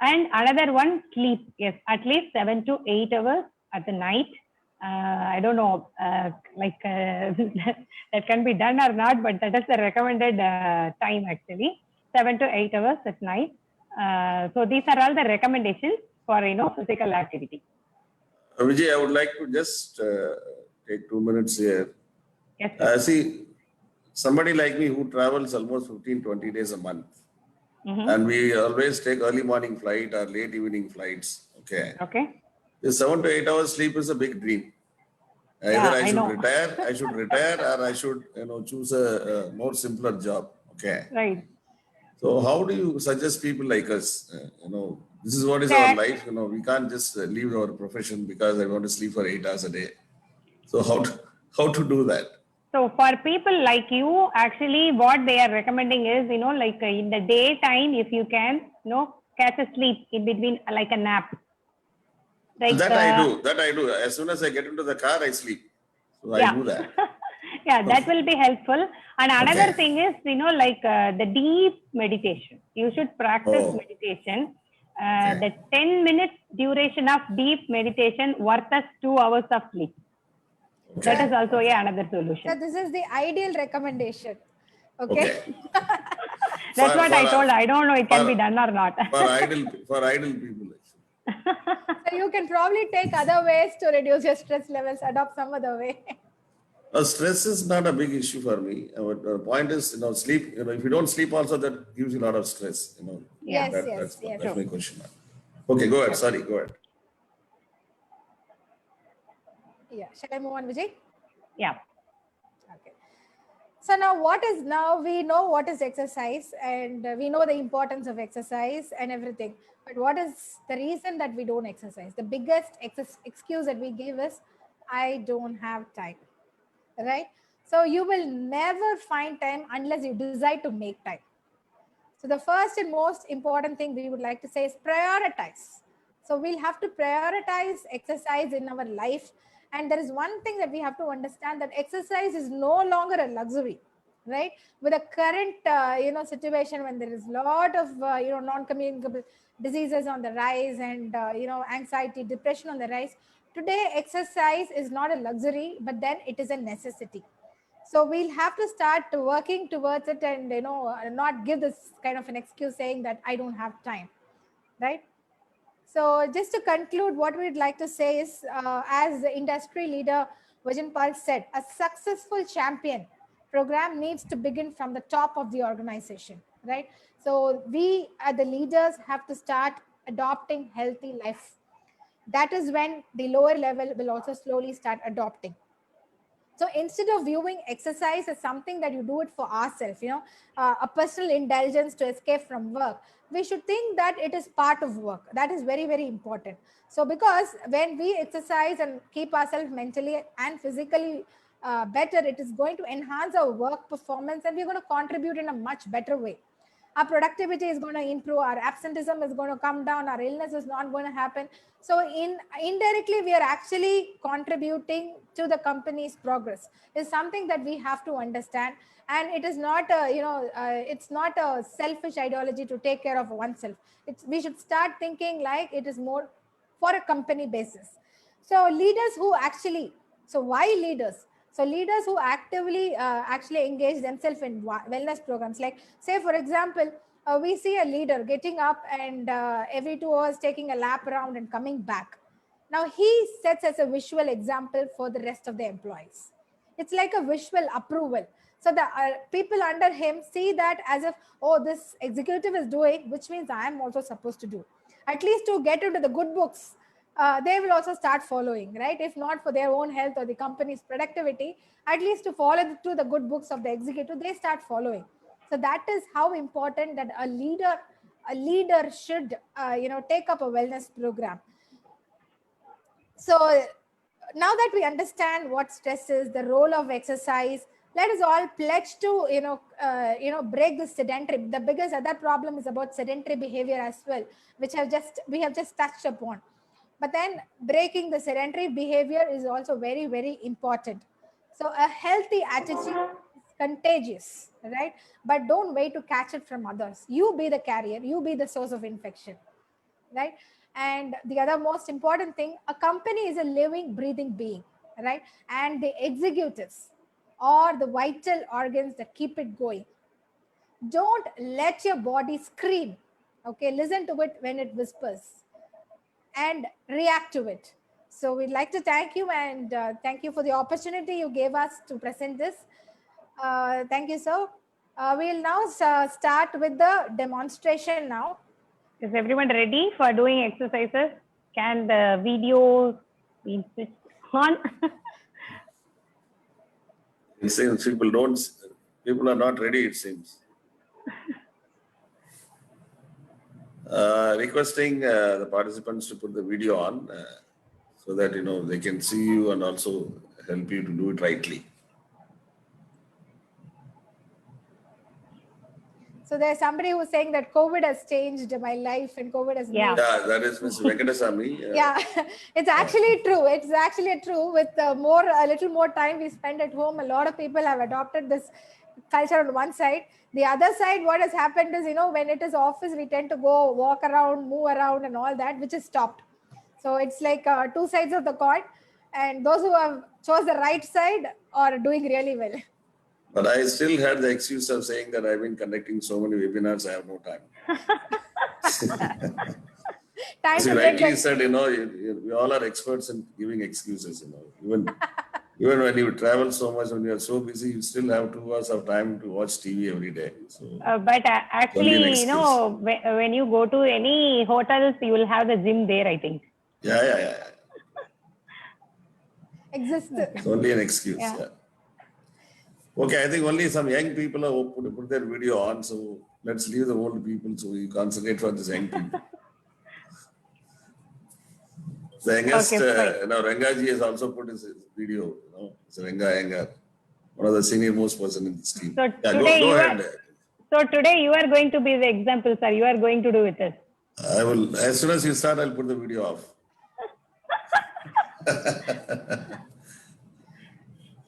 And another one, sleep. Yes, at least 7 to 8 hours at the night. I don't know, that can be done or not, but that is the recommended time actually, 7 to 8 hours at night. So these are all the recommendations for, physical activity. Vijay, I would like to just take 2 minutes here. Yes. See, somebody like me who travels almost 15, 20 days a month, and we always take early morning flight or late evening flights. Okay. Okay. This 7 to 8 hours sleep is a big dream. Either Yeah, I I should retire, or I should, choose a more simpler job. Okay. Right. So how do you suggest people like us, this is what is our That- life, we can't just leave our profession because I want to sleep for 8 hours a day. So how to do that? So for people like you, actually what they are recommending is, like in the daytime, if you can, catch a sleep in between, like a nap. Like, That I do. As soon as I get into the car, I sleep. So I yeah. do that. Yeah, that will be helpful. And another Okay. thing is, like the deep meditation. You should practice Oh. meditation. Okay. The 10 minutes duration of deep meditation versus 2 hours of sleep. Okay. That is also another solution. So this is the ideal recommendation. Okay. That's what I told. I don't know it can for- be done or not. for idle people. So you can probably take other ways to reduce your stress levels, adopt some other way. Stress is not a big issue for me. The point is, sleep. If you don't sleep, also that gives you a lot of stress. Yes, That's yes. my question. Okay, go ahead. Sorry, go ahead. Yeah. Shall I move on, Vijay? Yeah. Okay. So now we know what is exercise, and we know the importance of exercise and everything. But what is the reason that we don't exercise? The biggest excuse that we give is, I don't have time, right? So you will never find time unless you decide to make time. So the first and most important thing we would like to say is prioritize. So we'll have to prioritize exercise in our life. And there is one thing that we have to understand, that exercise is no longer a luxury, right? With the current, situation, when there is a lot of, non-communicable diseases on the rise, and, anxiety, depression on the rise. Today, exercise is not a luxury, but then it is a necessity. So we'll have to start working towards it, and not give this kind of an excuse saying that I don't have time, right? So just to conclude, what we'd like to say is, as the industry leader Vajan Pal said, a successful champion program needs to begin from the top of the organization, right? So we, the leaders, have to start adopting healthy life. That is when the lower level will also slowly start adopting. So instead of viewing exercise as something that you do it for ourselves, a personal indulgence to escape from work, we should think that it is part of work. That is very, very important. So because when we exercise and keep ourselves mentally and physically better, it is going to enhance our work performance, and we're going to contribute in a much better way. Our productivity is going to improve, our absenteeism is going to come down, our illness is not going to happen. So indirectly, we are actually contributing to the company's progress. Is something that we have to understand. And it is not it's not a selfish ideology to take care of oneself. We should start thinking like it is more for a company basis. So why leaders? So leaders who actively actually engage themselves in wellness programs, like say, for example, we see a leader getting up and every 2 hours taking a lap around and coming back. Now he sets as a visual example for the rest of the employees. It's like a visual approval. So the people under him see that as if, oh, this executive is doing, which means I am also supposed to do. At least to get into the good books, they will also start following, right? If not for their own health or the company's productivity, at least to follow to the good books of the executive, they start following. So that is how important that a leader should, take up a wellness program. So now that we understand what stress is, the role of exercise, let us all pledge to break the sedentary. The biggest other problem is about sedentary behavior as well, which we have just touched upon. But then breaking the sedentary behavior is also very, very important. So a healthy attitude is contagious, right? But don't wait to catch it from others. You be the carrier, you be the source of infection, right? And the other most important thing, a company is a living, breathing being, right? And the executives are the vital organs that keep it going. Don't let your body scream, okay? Listen to it when it whispers and react to it. So we'd like to thank you, and thank you for the opportunity you gave us to present this. Thank you, sir. We'll now start with the demonstration now. Is everyone ready for doing exercises? Can the video be switched on? It seems people are not ready, it seems. Requesting the participants to put the video on so that, they can see you and also help you to do it rightly. So there's somebody who's saying that COVID has changed my life and COVID has Yeah. made. Yeah, that is Ms. Venkateswamy. Yeah, it's actually true. It's actually true. With a little more time we spend at home, a lot of people have adopted this culture on one side. The other side, what has happened is, when it is office, we tend to go walk around, move around and all that, which is stopped. So it's like two sides of the coin. And those who have chose the right side are doing really well. But I still had the excuse of saying that I've been conducting so many webinars, I have no time. Time As to you get rightly that. said, we all are experts in giving excuses, Even when you travel so much, when you are so busy, you still have 2 hours of time to watch TV every day. So, But actually, when you go to any hotels, you will have the gym there, I think. yeah. Exists. It's only an excuse. Yeah. Okay, I think only some young people have put their video on, so let's leave the old people so we concentrate for these young people. The youngest, Rangaji has also put his video, it's Ranga Iyengar, one of the senior most person in this team. So yeah, today go ahead. So today you are going to be the example, sir. You are going to do with us. I will, as soon as you start, I'll put the video off.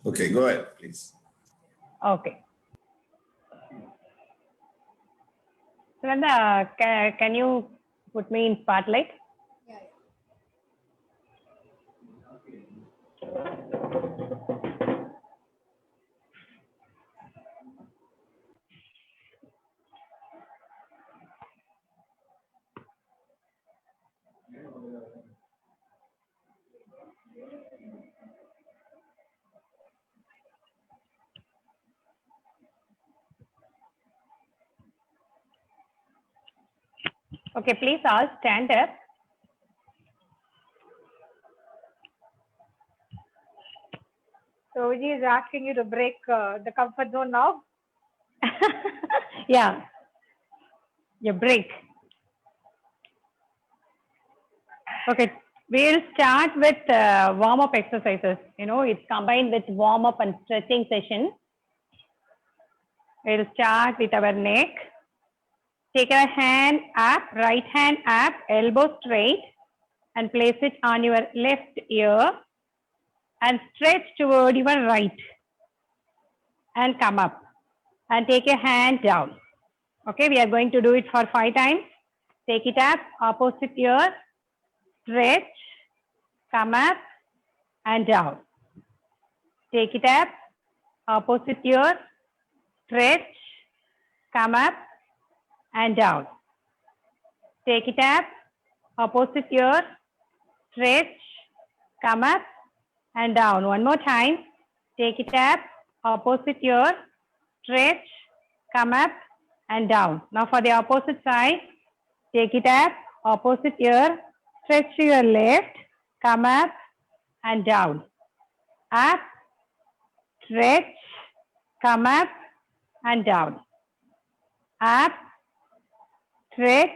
Okay, go ahead, please. Okay. Sranda, can you put me in spotlight? Yeah. Okay, please all stand up. So he is asking you to break the comfort zone now. Yeah. You break. Okay, we'll start with warm-up exercises. It's combined with warm-up and stretching session. We'll start with our neck. Take a hand up, right hand up, elbow straight, and place it on your left ear and stretch toward your right and come up and take your hand down. Okay, we are going to do it for 5 times. Take it up, opposite ear, stretch, come up and down. Take it up, opposite ear, stretch, come up and down. Take it up, opposite ear, stretch, come up and down. One more time. Take it up, opposite ear, stretch, come up and down. Now for the opposite side, take it up, opposite ear, stretch to your left, come up and down. Up, stretch, come up and down. Up, stretch,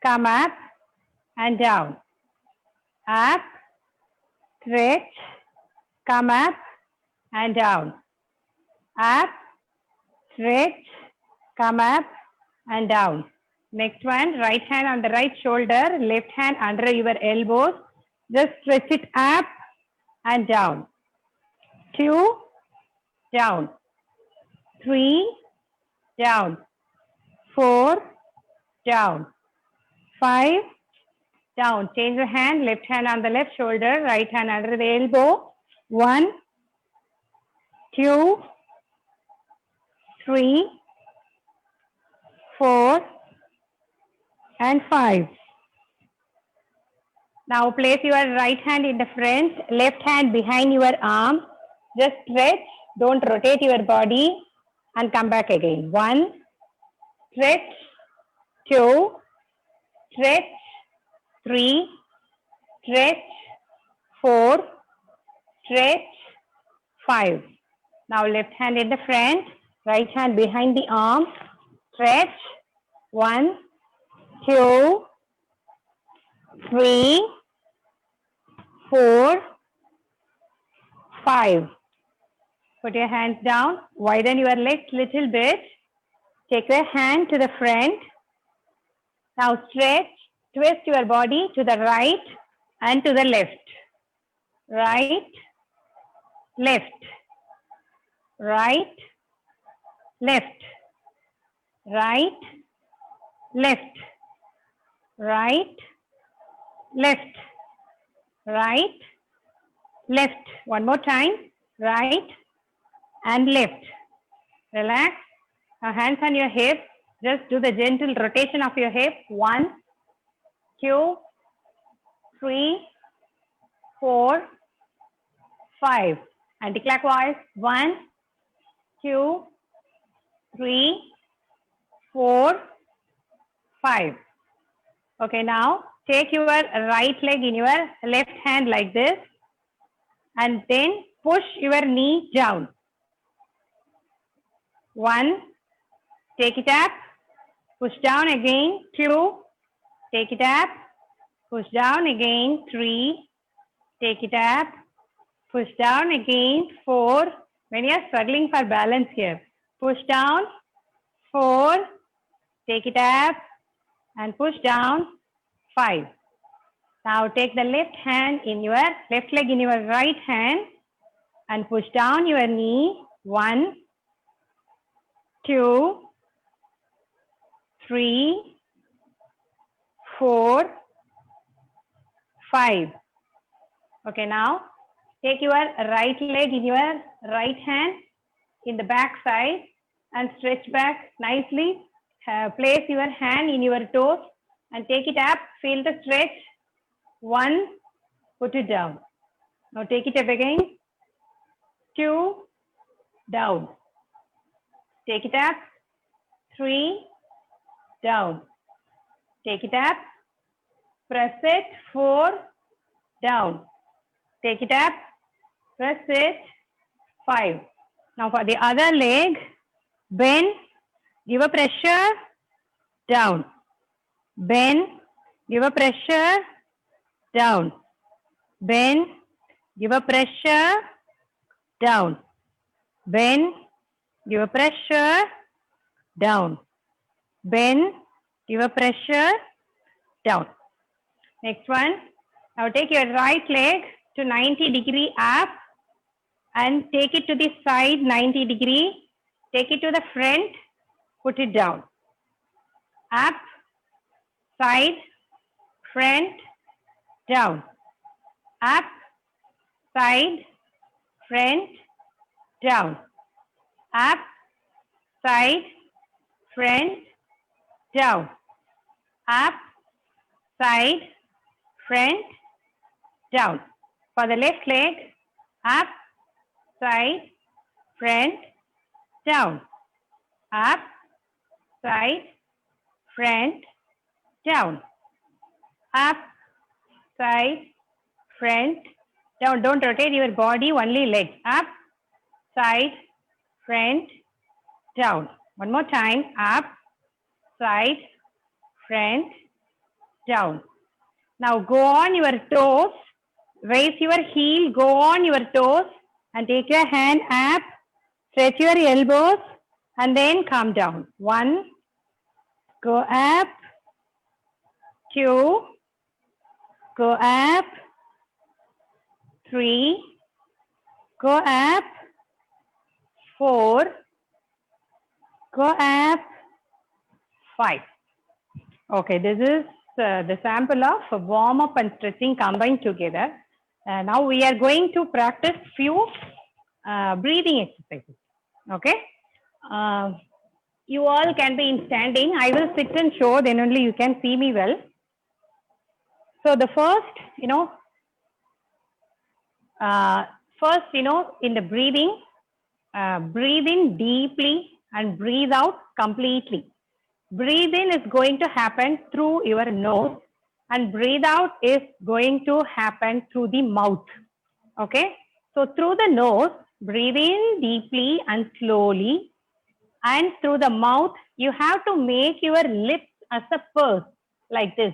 come up and down. Up, stretch, come up and down. Up, stretch, come up and down. Next one, right hand on the right shoulder, left hand under your elbows. Just stretch it up and down. 2, down. 3, down. 4, down. 5, down. Change the hand, left hand on the left shoulder, right hand under the elbow. 1, 2, 3, 4, and 5. Now place your right hand in the front, left hand behind your arm. Just stretch, don't rotate your body and come back again. 1, stretch, 2, stretch, 3, stretch, 4, stretch, 5. Now left hand in the front, right hand behind the arm. Stretch. 1, 2, 3, 4, 5. Put your hands down. Widen your legs little bit. Take your hand to the front. Now stretch. Twist your body to the right and to the left. Right, left. Right, left. Right, left. Right, left. Right, left. One more time. Right and left. Relax. Now hands on your hip. Just do the gentle rotation of your hip. 1, 2, 3, 4, 5. Anti-clockwise. 1, 2, 3, 4, 5. Okay, now take your right leg in your left hand like this and then push your knee down. 1, take it up, push down again. 2, take it up, push down again. 3, take it up, push down again. 4, when you are struggling for balance here, push down. 4, take it up and push down. 5. Now take the left leg in your right hand and push down your knee. 1, 2, 3, 4, 5. Okay, now take your right leg in your right hand in the back side and stretch back nicely. Place your hand in your toes and take it up. Feel the stretch. 1, put it down. Now take it up again. 2, down. Take it up. 3, down. Take it up. Press it. 4, down. Take it up. Press it. 5. Now for the other leg, bend, give a pressure, down. Bend, give a pressure, down. Bend, give a pressure, down. Bend, give a pressure, down. Bend, give a pressure, down. Next one. Now take your right leg to 90 degree up and take it to the side 90 degree. Take it to the front, put it down. Up, side, front, down. Up, side, front, down. Up, side, front, down. Up, side, front, down. For the left leg, up, side, front, down. Up, side, front, down. Up, side, front, down. Don't rotate your body, only leg. Up, side, front, down. One more time. Up, side, front, down. Now go on your toes. Raise your heel, go on your toes and take your hand up. Stretch your elbows and then come down. 1, go up. 2, go up. 3, go up. 4, go up. 5. Okay, this is the sample of warm up and stretching combined together. Now we are going to practice few breathing exercises. Okay, you all can be in standing. I will sit and show, then only you can see me well. So the first, in the breathing, breathe in deeply and breathe out completely. Breathe in is going to happen through your nose and breathe out is going to happen through the mouth. Okay, so through the nose, breathe in deeply and slowly, and through the mouth, you have to make your lips as a purse like this.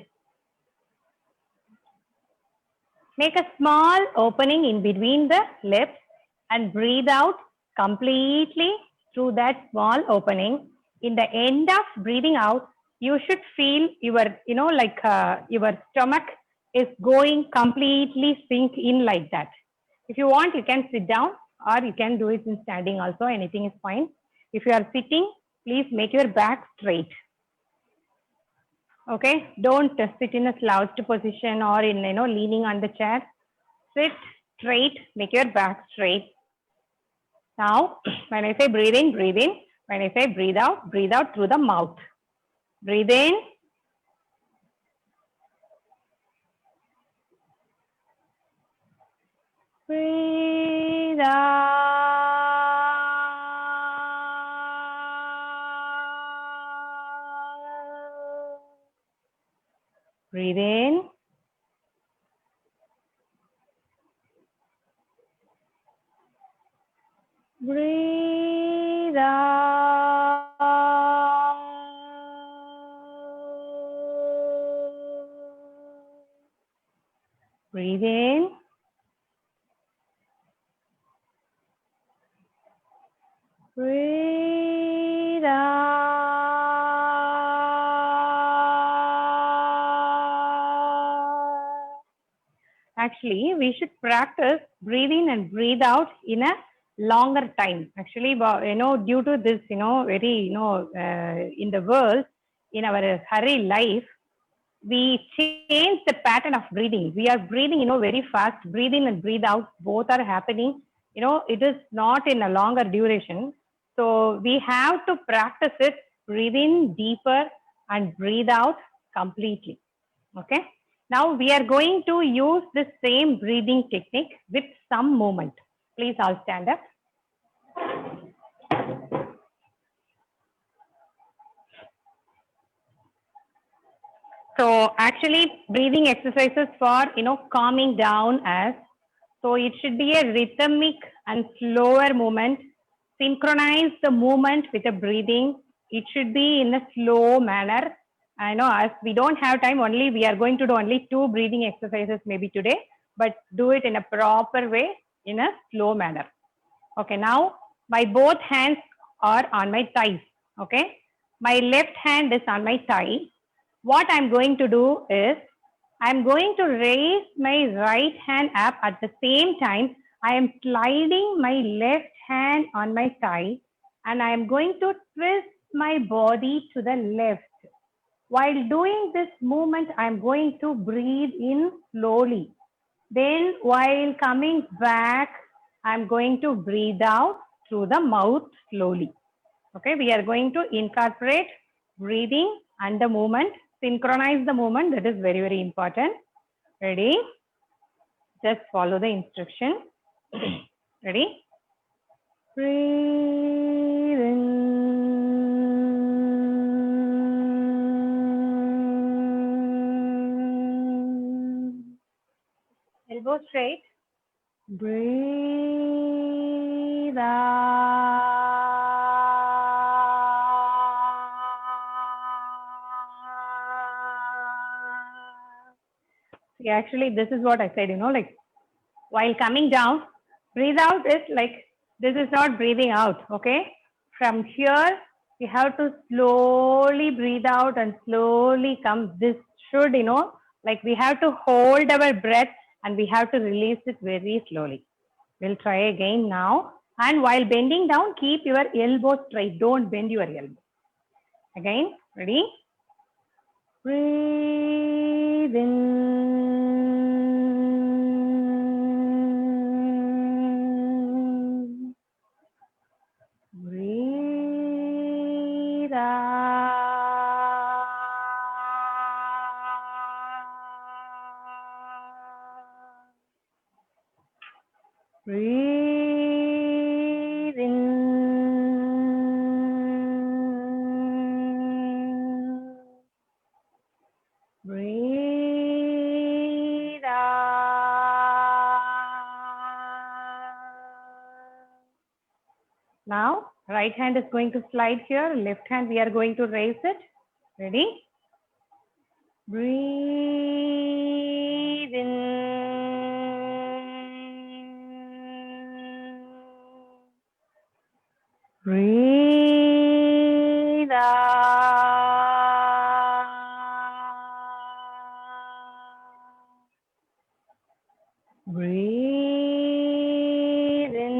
Make a small opening in between the lips and breathe out completely through that small opening. In the end of breathing out, you should feel your, your stomach is going completely sink in like that. If you want, you can sit down or you can do it in standing also. Anything is fine. If you are sitting, please make your back straight. Okay, don't sit in a slouched position or in, leaning on the chair. Sit straight, make your back straight. Now, when I say breathe in, breathe in. When I say breathe out through the mouth. Breathe in. Breathe out. Breathe in. Breathe out. Breathe in. Breathe out. Actually, we should practice breathe in and breathe out in a longer time. Actually, due to this, very, in the world, in our hurry life, we change the pattern of breathing. We are breathing, very fast. Breathe in and breathe out, both are happening. It is not in a longer duration. So we have to practice it. Breathe in deeper and breathe out completely. Okay. Now we are going to use the same breathing technique with some movement. Please all stand up. So actually breathing exercises for, calming down us. So it should be a rhythmic and slower movement. Synchronize the movement with the breathing. It should be in a slow manner. I know as we don't have time, only we are going to do only 2 breathing exercises maybe today, but do it in a proper way in a slow manner. Okay, now my both hands are on my thighs. Okay, my left hand is on my thigh. What I'm going to do is I'm going to raise my right hand up. At the same time, I am sliding my left hand on my thigh and I am going to twist my body to the left. While doing this movement, I am going to breathe in slowly. Then while coming back, I am going to breathe out through the mouth slowly. Okay, we are going to incorporate breathing and the movement. Synchronize the movement. That is very, very important. Ready? Just follow the instruction. Ready? Breathe in. Elbow straight. Breathe out. See, actually, this is what I said, like while coming down, breathe out is like, this is not breathing out, okay? From here, you have to slowly breathe out and slowly come. This should, like we have to hold our breath and we have to release it very slowly. We'll try again now. And while bending down, keep your elbow straight. Don't bend your elbow. Again, ready? Breathe in. Breathe out. Breathe in. Breathe out. Now, right hand is going to slide here. Left hand, we are going to raise it. Ready? Breathe in. Breathe out. Breathe in.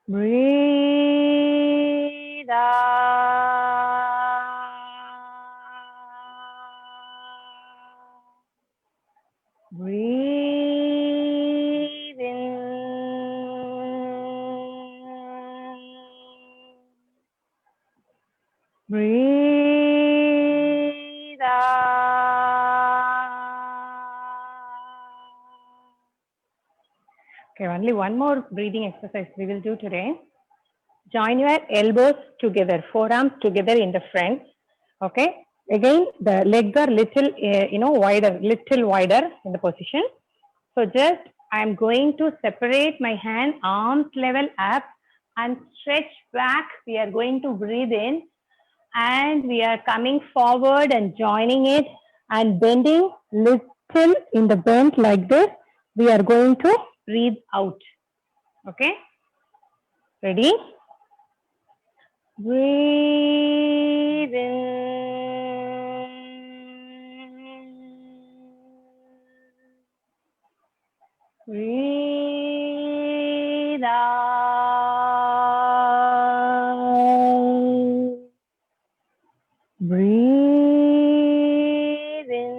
Breathe out. Breathe in. Breathe out. Okay, only one more breathing exercise we will do today. Join your elbows together, forearms together in the front. Okay. Again, the legs are little, wider in the position. So just I am going to separate my hand, arms level up and stretch back. We are going to breathe in and we are coming forward and joining it and bending little in the bend like this. We are going to breathe out. Okay. Ready? Breathe in. Breathe out. Breathe in.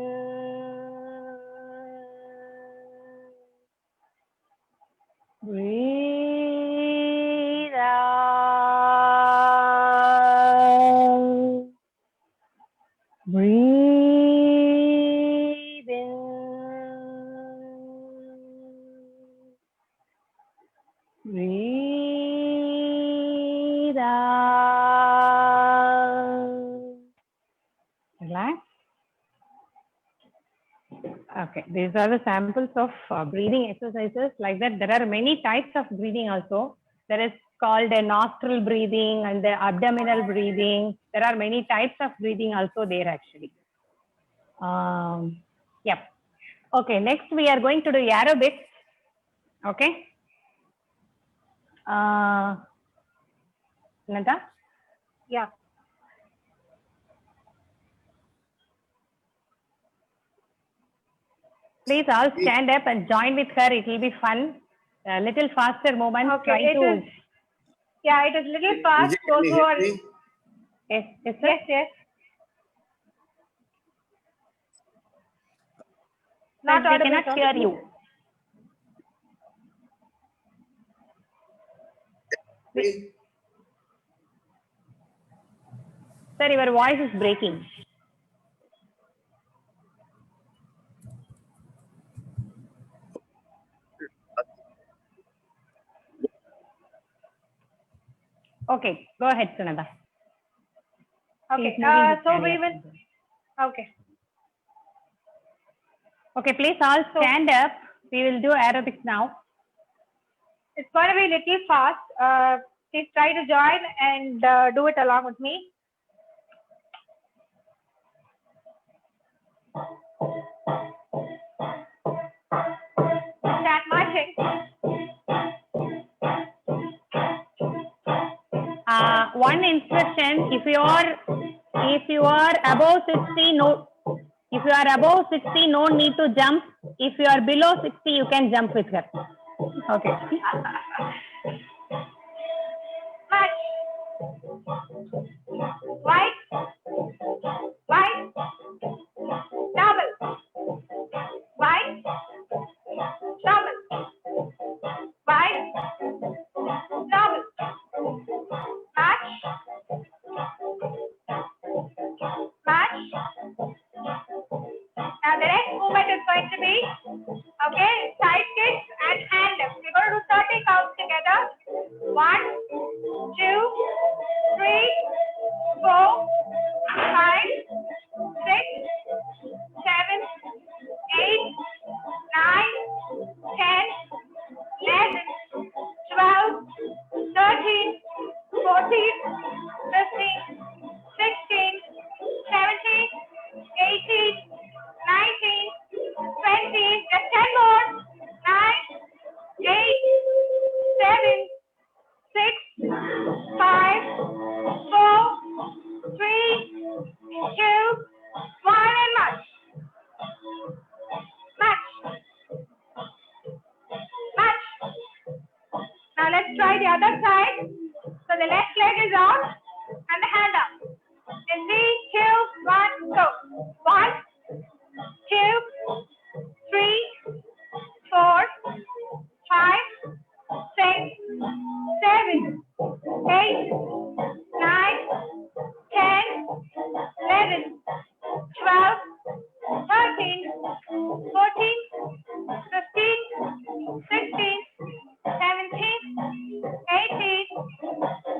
Breathe out. Breathe in. Breathe out. Relax. Okay, these are the samples of breathing exercises like that. There are many types of breathing also. There is called a nostril breathing and the abdominal breathing. There are many types of breathing also there actually. Yep. Okay, next we are going to do aerobics. Okay. Nanda? Yeah. Please all stand up and join with her. It will be fun. A little faster movement. Okay, it is little fast. Vijay, can you hear me? Yes, yes, sir. Yes. Sir, Not we audible, cannot sir. hear you. Sir, your voice is breaking. Okay, go ahead, Sunada. Okay, Please maybe so carry we on. will, okay. Okay, please all stand up. We will do aerobics now. It's going to be a little fast. Please try to join and do it along with me. Start marching. One instruction: if you are above 60, no. If you are above 60, no need to jump. If you are below 60, you can jump with her. Okay. March. Right. Right. Double. Right. Double. Right. Double. March. March. Now the next movement is going to be, okay, side kicks and hand ups. We're going to do 30 counts together. 1, 2, 3, 4, 5, 6, 7, 8, 9, 10, 11, 12, 13, 14, 15, 16, 17, 18, 19, 20, just 10 more. 9, 8, 7, 6, 5, 4, 3, 2, 1, and march. March. March. Now let's try the other side. So the left leg is out and the hand up. In 3, 2, 1, go. 1, 2, 3, 4, 5, 6, 7, 8, 9, 10, 11, 12, 13, 14, 15, 16, 17, 18,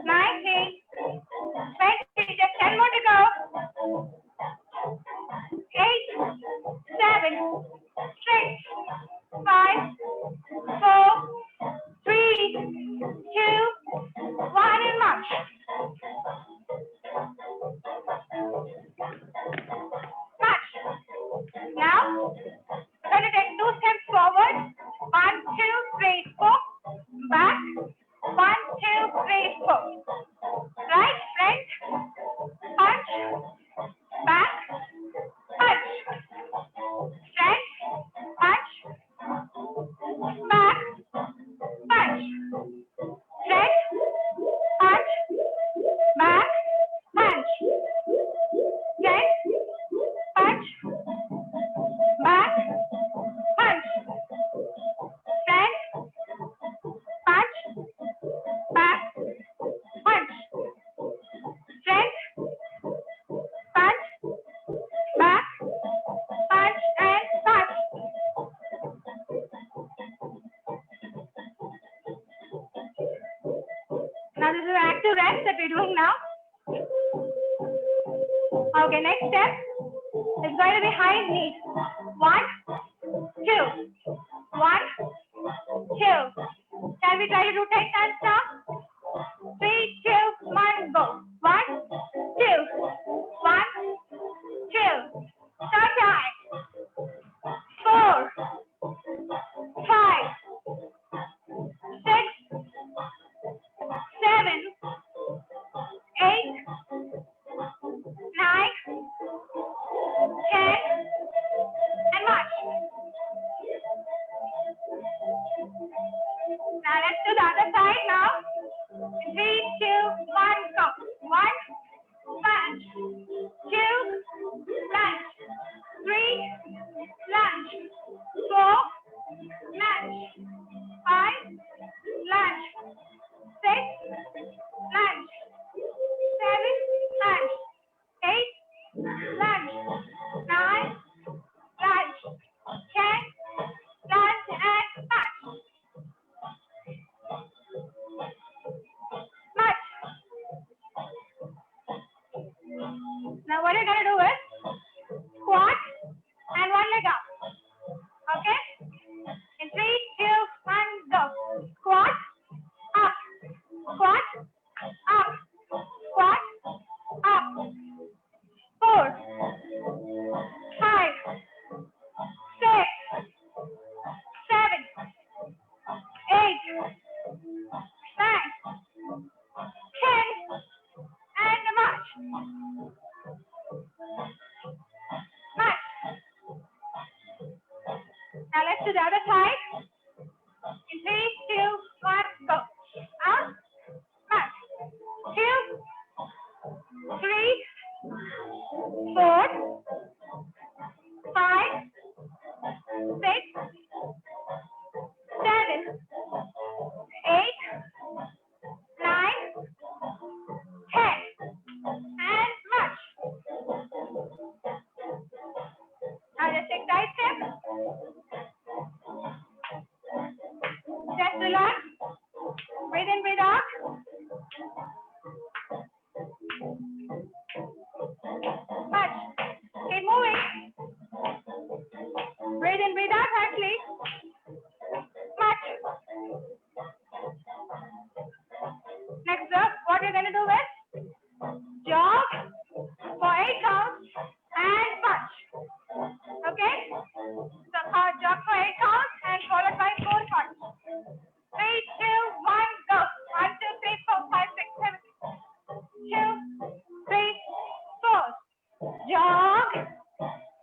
19, 20, just 10 more to go. 8, 7, 6, 5, 4, 3, 2, 1, and march. March. Now, we're going to take 2 steps forward. 1, 2, 3, 4. Back. 1, 2, 3, 4. Right, front. Punch. Back. Punch. Front. Punch. Back. Punch. Front. Punch. Back. Punch. Front. Punch. Back. Punch. Front. Punch. Back. Punch. Front. Punch. Back. Punch and punch. Now this is active rest that we're doing now. Okay, next step is going to be high knees. 1, 2. 1, 2. Can we try to do 10 times now? 3, 2, 1, go. 1, 2. 1, 2. Third time. 4, 5, 6, 7, 8, 9, 10, and march. Now let's do the other side now. 3, 2, Now what you're going to do is squat and one leg up. Okay? In 3, 2, 1, go. Squat, up, squat, up, squat, up. 4, 5, 6, 7, 8, 9, 10, and march. March. Now let's do the other side. In 3, 2, 1, go. Up, march. 2, 3, 4, 5, 6, 7, 8, 9, 10, and march. Now just take side step. Just relax. Breathe in, breathe out. March. Keep moving. Breathe in, breathe out, actually. March. Next up, what we're going to do is jog for 8 counts and punch. Okay? So jog for 8 counts and followed by 4 punch. 3, 2, 1, go. 1, 2, 3, 4, 5, 6, 7, 2, 3, 4. Jog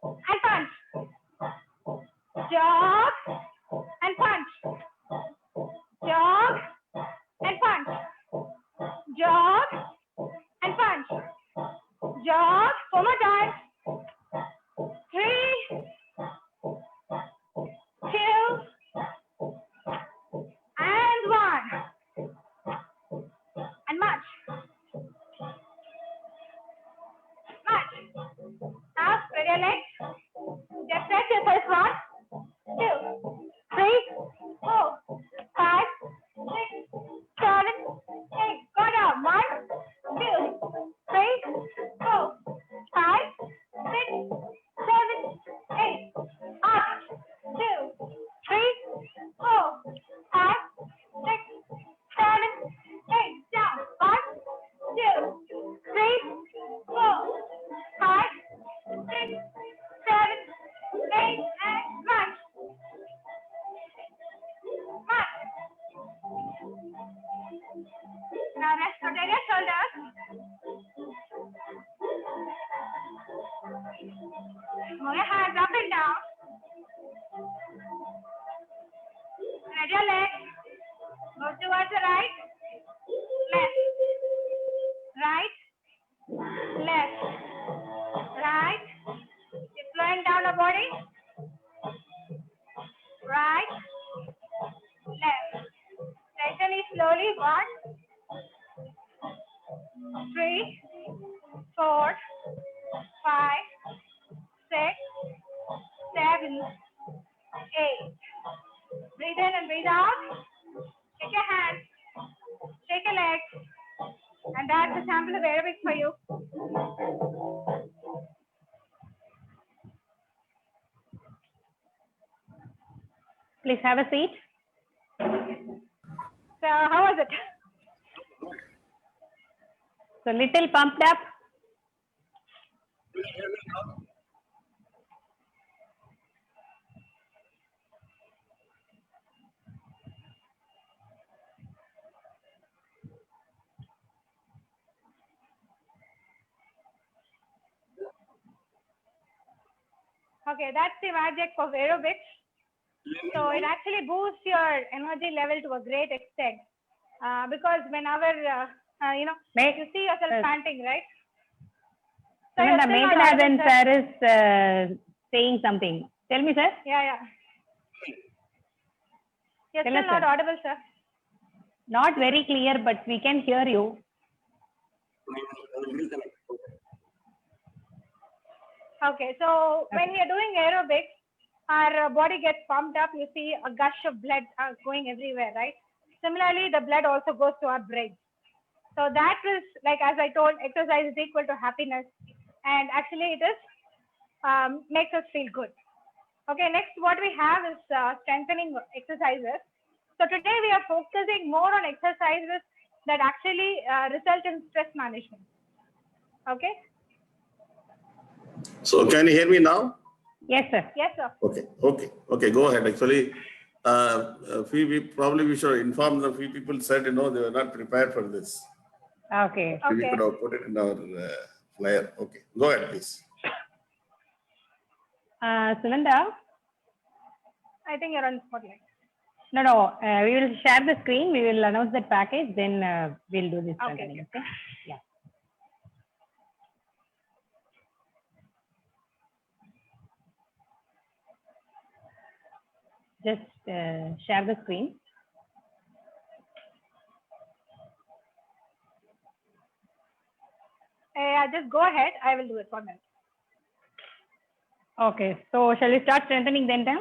and punch. Jog and punch. Jog and punch. Jog and punch. Jog. 4 more times. 3, 2, and 1. And march. March. Now spread your legs. Just stretch yourself. 1, 2, 3, 4, 5, 6, 7, 8. Go down. 1, 2, 3, 4, 5, 6, 7, 8. Up. 2, 3, 4, 5, 6, 7, 8. Down. 1, 2, 3, 4, 5, 6, 7, 8, and march. March. Now rest, rotate your shoulders. Move your hands up and down. Spread your legs. Move towards the right. Left. Right. Left. Right. Keep flowing down the body. Right. Left. Straighten it slowly. 1, 3, 4, 5, 6, 7, 8. Breathe in and breathe out. Shake your hands. Shake your legs. And that's a sample of aerobics for you. Please have a seat. So how was it? So little pumped up. Okay, that's the magic of aerobics. So it actually boosts your energy level to a great extent. Because whenever, you see yourself panting, right? So Even the you're still not maintenance audible, sir is saying something. Tell me, sir. Yeah. You're Tell still us, not sir. audible, sir. Not very clear, but we can hear you. Okay, so when we are doing aerobics, our body gets pumped up. You see a gush of blood going everywhere, right? Similarly, the blood also goes to our brain. So that is, like as I told, exercise is equal to happiness. and actually it is makes us feel good. Okay, next what we have is strengthening exercises. So today we are focusing more on exercises that actually result in stress management. Okay. So can you hear me now? Yes, sir. Yes, sir. Okay. Go ahead. Actually, we should inform the few people said, they were not prepared for this. Okay. We could have put it in our flyer. Okay, go ahead, please. Sunanda? I think you're on spotlight. No. We will share the screen. We will announce that package. Then we'll do this strengthening. Okay. Yeah. Just share the screen. Just go ahead. I will do it for them. Okay. So shall we start strengthening then, Tam?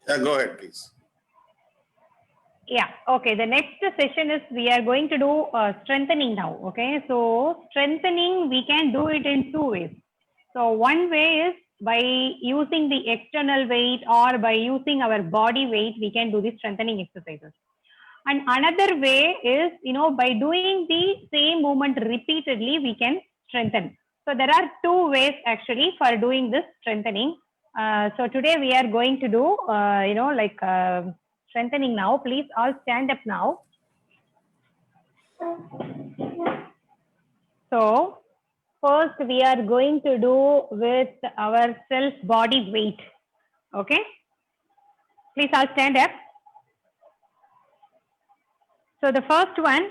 Yeah, go ahead, please. Yeah. Okay. The next session is we are going to do strengthening now. Okay. So strengthening, we can do it in two ways. So one way is by using the external weight or by using our body weight, we can do the strengthening exercises. And another way is, by doing the same movement repeatedly, we can strengthen. So there are two ways actually for doing this strengthening. So today we are going to do, strengthening now. Please all stand up now. So first we are going to do with our self body weight. Okay. Please all stand up. So the first one,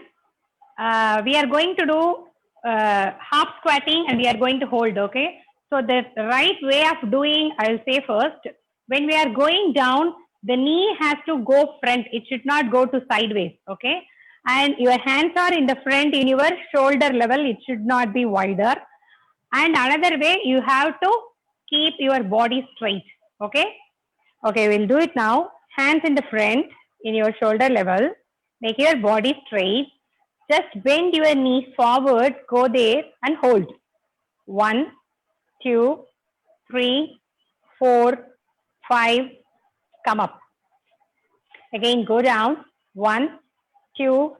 we are going to do half squatting and we are going to hold, okay? So the right way of doing, I'll say first, when we are going down, the knee has to go front. It should not go to sideways, okay? And your hands are in the front in your shoulder level. It should not be wider. And another way, you have to keep your body straight, okay? Okay, we'll do it now. Hands in the front in your shoulder level. Make your body straight. Just bend your knees forward, go there and hold. 1, 2, 3, 4, 5, come up. Again, go down. 1, 2,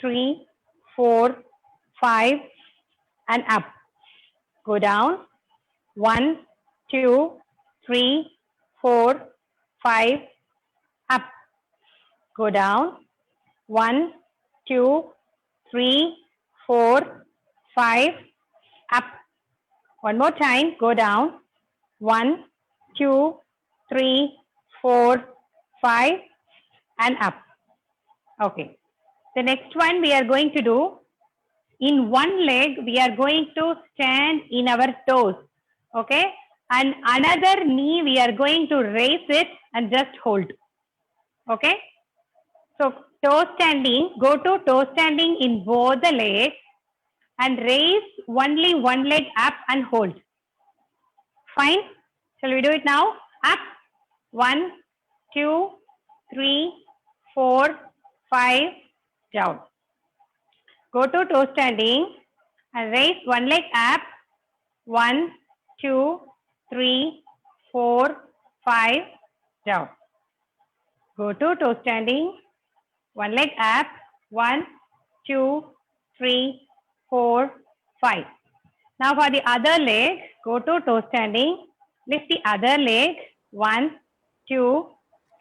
3, 4, 5, and up. Go down. 1, 2, 3, 4, 5, up. Go down. 1, 2, 3, 4, 5, up. One more time, go down. 1, 2, 3, 4, 5, and up. Okay. The next one we are going to do, in one leg, we are going to stand in our toes. Okay. And another knee, we are going to raise it and just hold. Okay. So toe standing, go to toe standing in both the legs and raise only one leg up and hold. Fine. Shall we do it now? Up. 1, 2, 3, 4, 5, down. Go to toe standing and raise one leg up. 1, 2, 3, 4, 5, down. Go to toe standing. One leg up. 1, 2, 3, 4, 5. Now for the other leg, go to toe standing. Lift the other leg. 1, 2,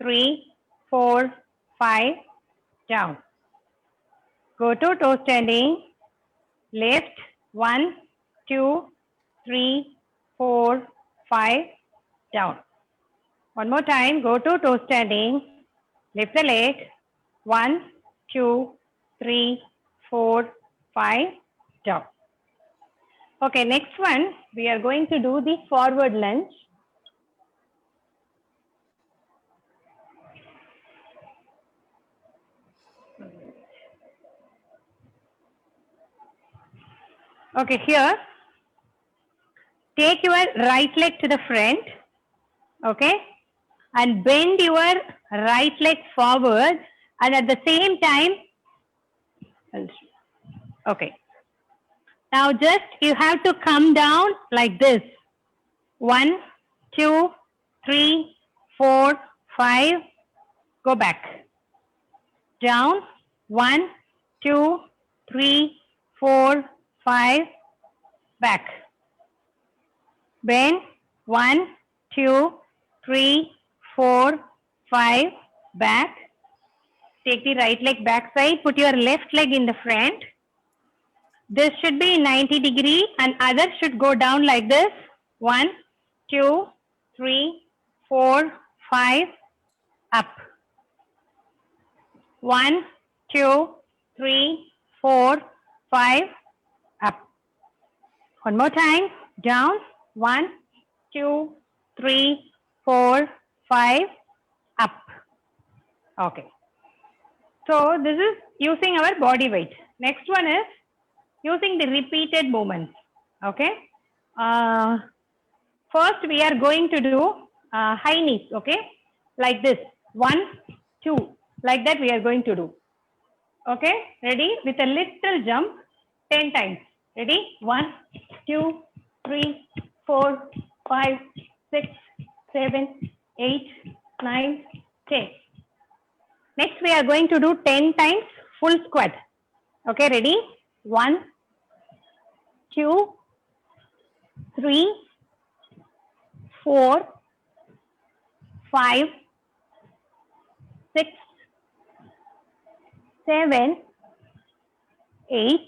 3, 4, 5. Down. Go to toe standing. Lift. 1, 2, 3, 4, 5. Down. One more time. Go to toe standing. Lift the leg. 1, 2, 3, 4, 5, down. Okay, next one, we are going to do the forward lunge. Okay, here, take your right leg to the front, okay, and bend your right leg forward, and at the same time, okay. Now just you have to come down like this. 1, 2, 3, 4, 5. Go back. Down. 1, 2, 3, 4, 5. Back. Bend. 1, 2, 3, 4, 5. Back. Take the right leg back side. Put your left leg in the front. This should be 90 degree and other should go down like this. 1, 2, 3, 4, 5. Up. 1, 2, 3, 4, 5. Up. One more time. Down. 1, 2, 3, 4, 5. Up. Okay. So this is using our body weight. Next one is using the repeated movements. Okay. First we are going to do high knees. Okay. Like this. 1, 2. Like that we are going to do. Okay. Ready? With a little jump. 10 times. Ready? 1, 2, 3, 4, 5, 6, 7, 8, 9, 10. Next, we are going to do 10 times full squat. Okay, ready? 1, 2, 3, 4, 5, 6, 7, 8,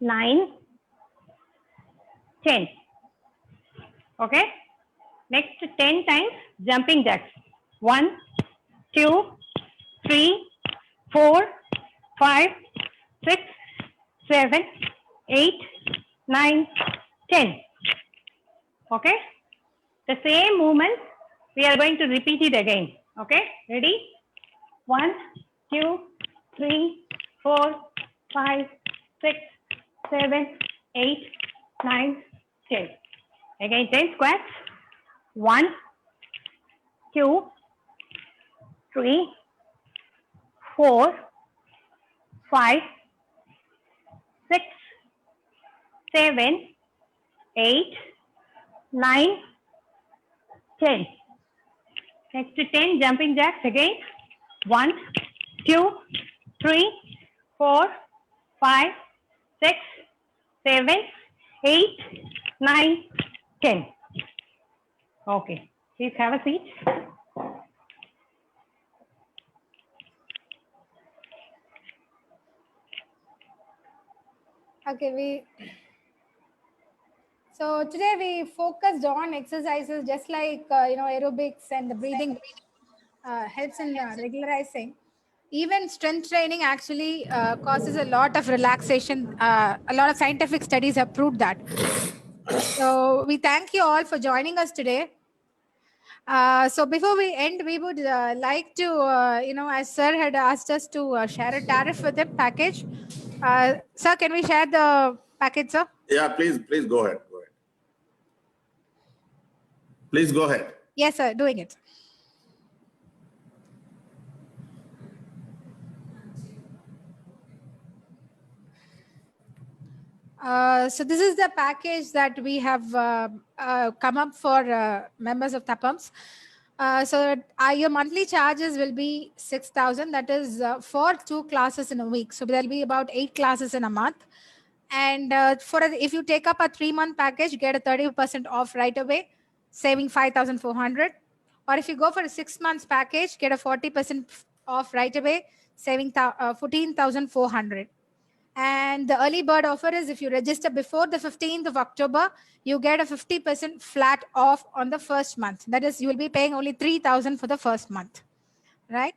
9, 10. Okay. Next, 10 times jumping jacks. 1, 2, 3, 4, 5, 6, 7, 8, 9, 10. Okay. The same movement, we are going to repeat it again. Okay. Ready? 1, 2, 3, 4, 5, 6, 7, 8, 9, 10. Again, 10 squats. 1, 2, 3, 4, 5, 6, 7, 8, 9, 10. Next to 10 jumping jacks again. 1, 2, 3, 4, 5, 6, 7, 8, 9, 10. Okay, please have a seat. Okay, so today we focused on exercises just like aerobics and the breathing helps in regularizing. Even strength training actually causes a lot of relaxation. A lot of scientific studies have proved that. So we thank you all for joining us today. So before we end, we would like to, as Sir had asked us to share a tariff with the package. Sir, can we share the package, sir? Yeah, please go ahead. Go ahead. Please go ahead. Yes, sir, doing it. So this is the package that we have come up for members of TAPAMS. So your monthly charges will be 6,000. That is for 2 classes in a week. So there'll be about 8 classes in a month. And if you take up a 3-month package, you get a 30% off right away, saving 5,400. Or if you go for a 6 months package, get a 40% off right away, saving 14,400. And the early bird offer is if you register before the 15th of October, you get a 50% flat off on the first month. That is, you will be paying only 3,000 for the first month, right?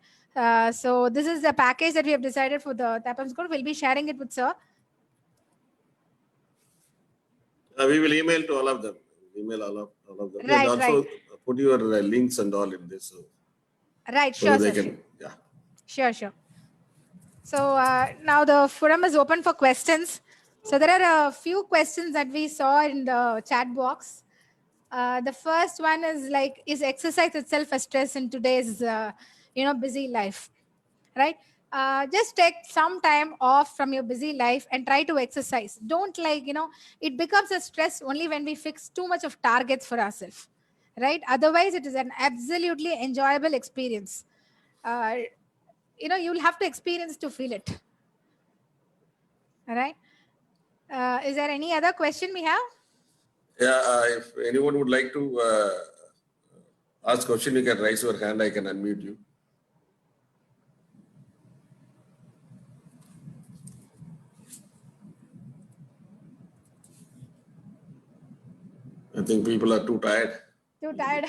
So this is the package that we have decided for the TAPAMS code. We'll be sharing it with sir. We will email to all of them. Email all of them. Right, and also put your links and all in this. Right, so sure, they sir. can, yeah. Sure. So now the forum is open for questions. So there are a few questions that we saw in the chat box. The first one is like, is exercise itself a stress in today's, busy life, right? just take some time off from your busy life and try to exercise. Don't it becomes a stress only when we fix too much of targets for ourselves, right? Otherwise, it is an absolutely enjoyable experience. You'll have to experience to feel it. All right. Is there any other question we have? Yeah, if anyone would like to ask question, you can raise your hand. I can unmute you. I think people are too tired. Too tired.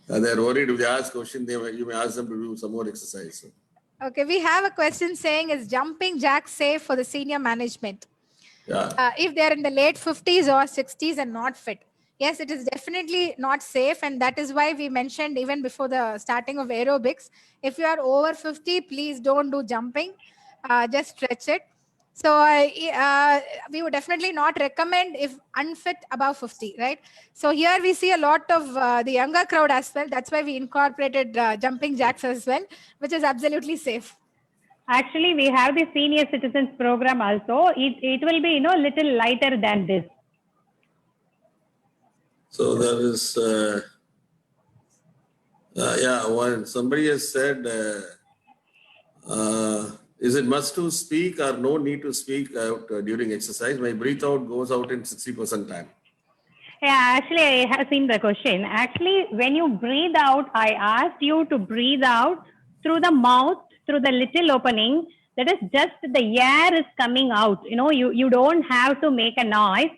They're worried if they ask question, you may ask them to do some more exercise. Okay, we have a question saying, is jumping jack safe for the senior management? Yeah. If they're in the late 50s or 60s and not fit? Yes, it is definitely not safe. And that is why we mentioned even before the starting of aerobics, if you are over 50, please don't do jumping. Just stretch it. So we would definitely not recommend if unfit above 50, right? So here we see a lot of the younger crowd as well. That's why we incorporated jumping jacks as well, which is absolutely safe. Actually, we have the senior citizens program also. It will be, little lighter than this. So there is, when somebody has said, is it must to speak or no need to speak out during exercise? My breath out goes out in 60% time. Yeah, actually, I have seen the question. Actually, when you breathe out, I asked you to breathe out through the mouth, through the little opening. That is just the air is coming out. You don't have to make a noise.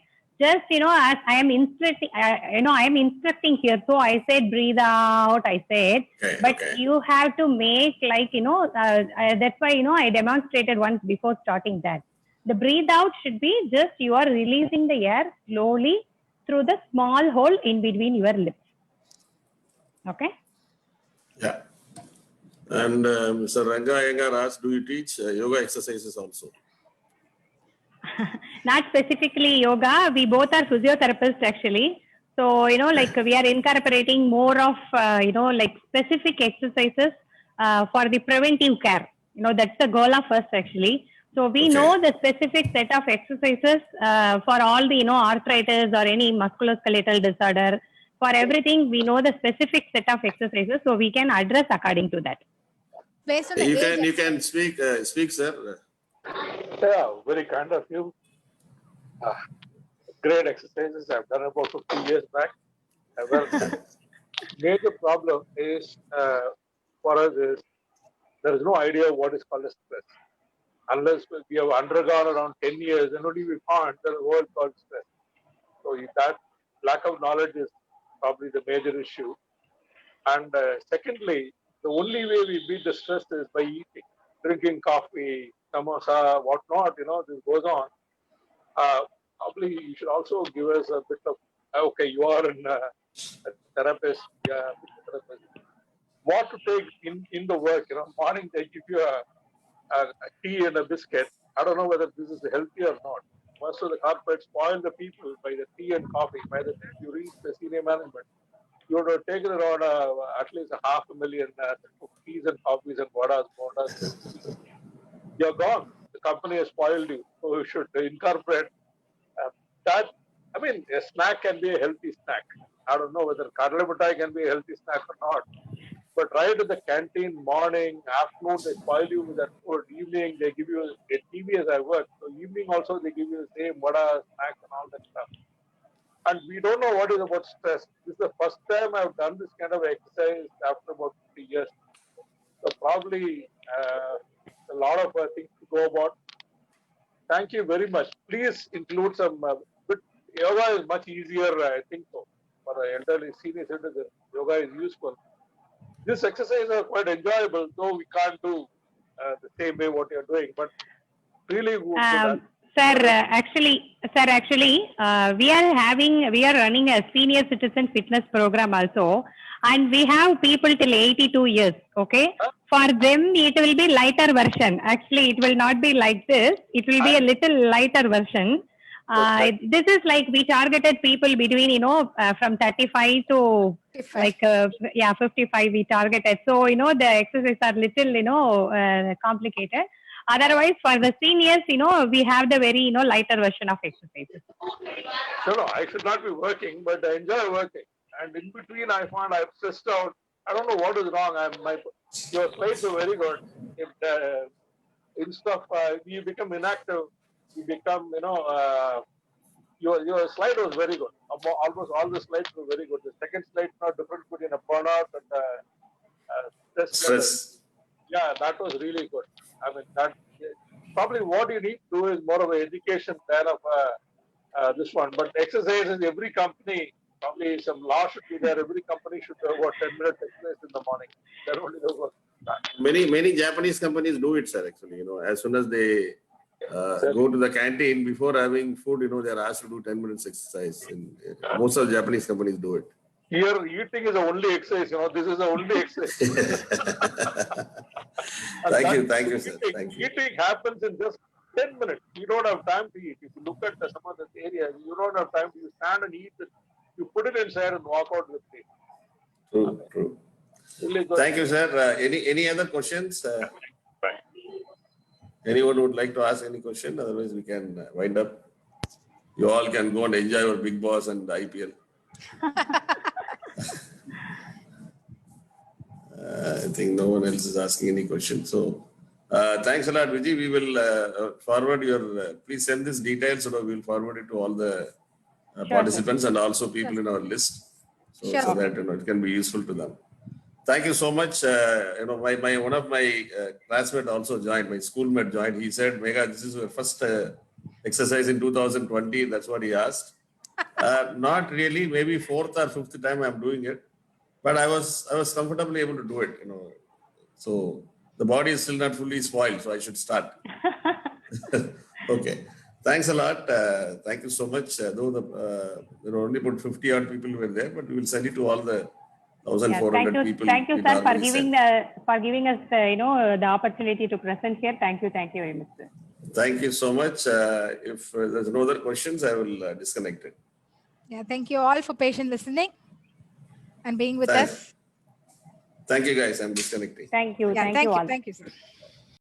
Just, as I am instructing, I am instructing here. So I said breathe out, I said, Okay, but okay. you have to make that's why, I demonstrated once before starting that. The breathe out should be just you are releasing the air slowly through the small hole in between your lips. Okay? Yeah. And Mr. Ranga Iyengar asked, do you teach yoga exercises also? Not specifically yoga. We both are physiotherapists actually. So, we are incorporating more of, specific exercises for the preventive care. That's the goal of us actually. So we know the specific set of exercises for all the, arthritis or any musculoskeletal disorder. For everything, we know the specific set of exercises, so we can address according to that. Based on the You can speak, sir. Yeah, very kind of you. Great exercises I've done about 50 years back. Well, major problem is for us is there is no idea what is called as stress. Unless we have undergone around 10 years, and only we found the word called stress. So that lack of knowledge is probably the major issue. And secondly, the only way we beat the stress is by eating, drinking coffee, samosa, whatnot, this goes on. Probably you should also give us a bit of, okay, you are a therapist, what to take in the work, morning they give you a tea and a biscuit. I don't know whether this is healthy or not. Most of the corporates spoil the people by the tea and coffee. By the time you reach the senior management, you would have taken around at least 500,000 teas and coffees and bodas. You're gone. The company has spoiled you. So you should incorporate that. I mean, a snack can be a healthy snack. I don't know whether kadle mithai can be a healthy snack or not. But right in the canteen, morning, afternoon, they spoil you with that food. Evening, they give you a TV as I work. So evening also, they give you the same vada, snacks and all that stuff. And we don't know what is about stress. This is the first time I've done this kind of exercise after about 50 years. So probably a lot of things to go about. Thank you very much. Please include some, but yoga is much easier, I think so. For an elderly senior citizen, yoga is useful. This exercise is quite enjoyable, though we can't do the same way what you're doing, but really good. Sir, actually, we are running a senior citizen fitness program also, and we have people till 82 years. Okay, for them it will be lighter version. Actually, it will not be like this. It will be a little lighter version. This is like we targeted people between, from 35 to 55. 55 we targeted. So, the exercises are little, complicated. Otherwise, for the seniors, we have the very, lighter version of exercises. No, I should not be working, but I enjoy working. And in between, I found I'm stressed out. I don't know what is wrong. Your slides are very good. Instead of you become inactive, you become, your slide was very good. Almost all the slides were very good. The second slide is not different between a burnout and Stress. Yeah, that was really good. I mean, that probably what you need to do is more of an education than of this one. But exercises, every company, probably some law should be there. Every company should have about 10 minutes exercise in the morning. That only was Many Japanese companies do it, sir. Actually, as soon as they go to the canteen before having food, they are asked to do 10 minutes exercise. And most of the Japanese companies do it. Here, eating is the only exercise. This is the only exercise. Thank you, sir. Thank you. Eating happens in just 10 minutes. You don't have time to eat. If you look at some of the areas, you don't have time to stand and eat it. You put it inside and walk out with it. True. Really good. Thank you, sir. Any other questions? Anyone would like to ask any question? Otherwise, we can wind up. You all can go and enjoy your Big Boss and IPL. I think no one else is asking any questions. So, thanks a lot, Vijay. We will forward your. Please send these details, so we will forward it to all the participants and also people in our list, so that it can be useful to them. Thank you so much. One of my classmates also joined. My schoolmate joined. He said, "Megha, this is your first exercise in 2020." That's what he asked. Not really. Maybe fourth or fifth time I'm doing it, but I was comfortably able to do it. So the body is still not fully spoiled, so I should start. Okay. Thanks a lot. Thank you so much. Though only about 50 odd people were there, but we will send it to all the 1,400 people. Thank you, sir, for giving us the opportunity to present here. Thank you very much, sir. Thank you so much. If there's no other questions, I will disconnect it. Yeah, thank you all for patient listening and being with us. Thank you, guys. I'm disconnecting. Thank you. Yeah, Thank you all. Thank you, sir.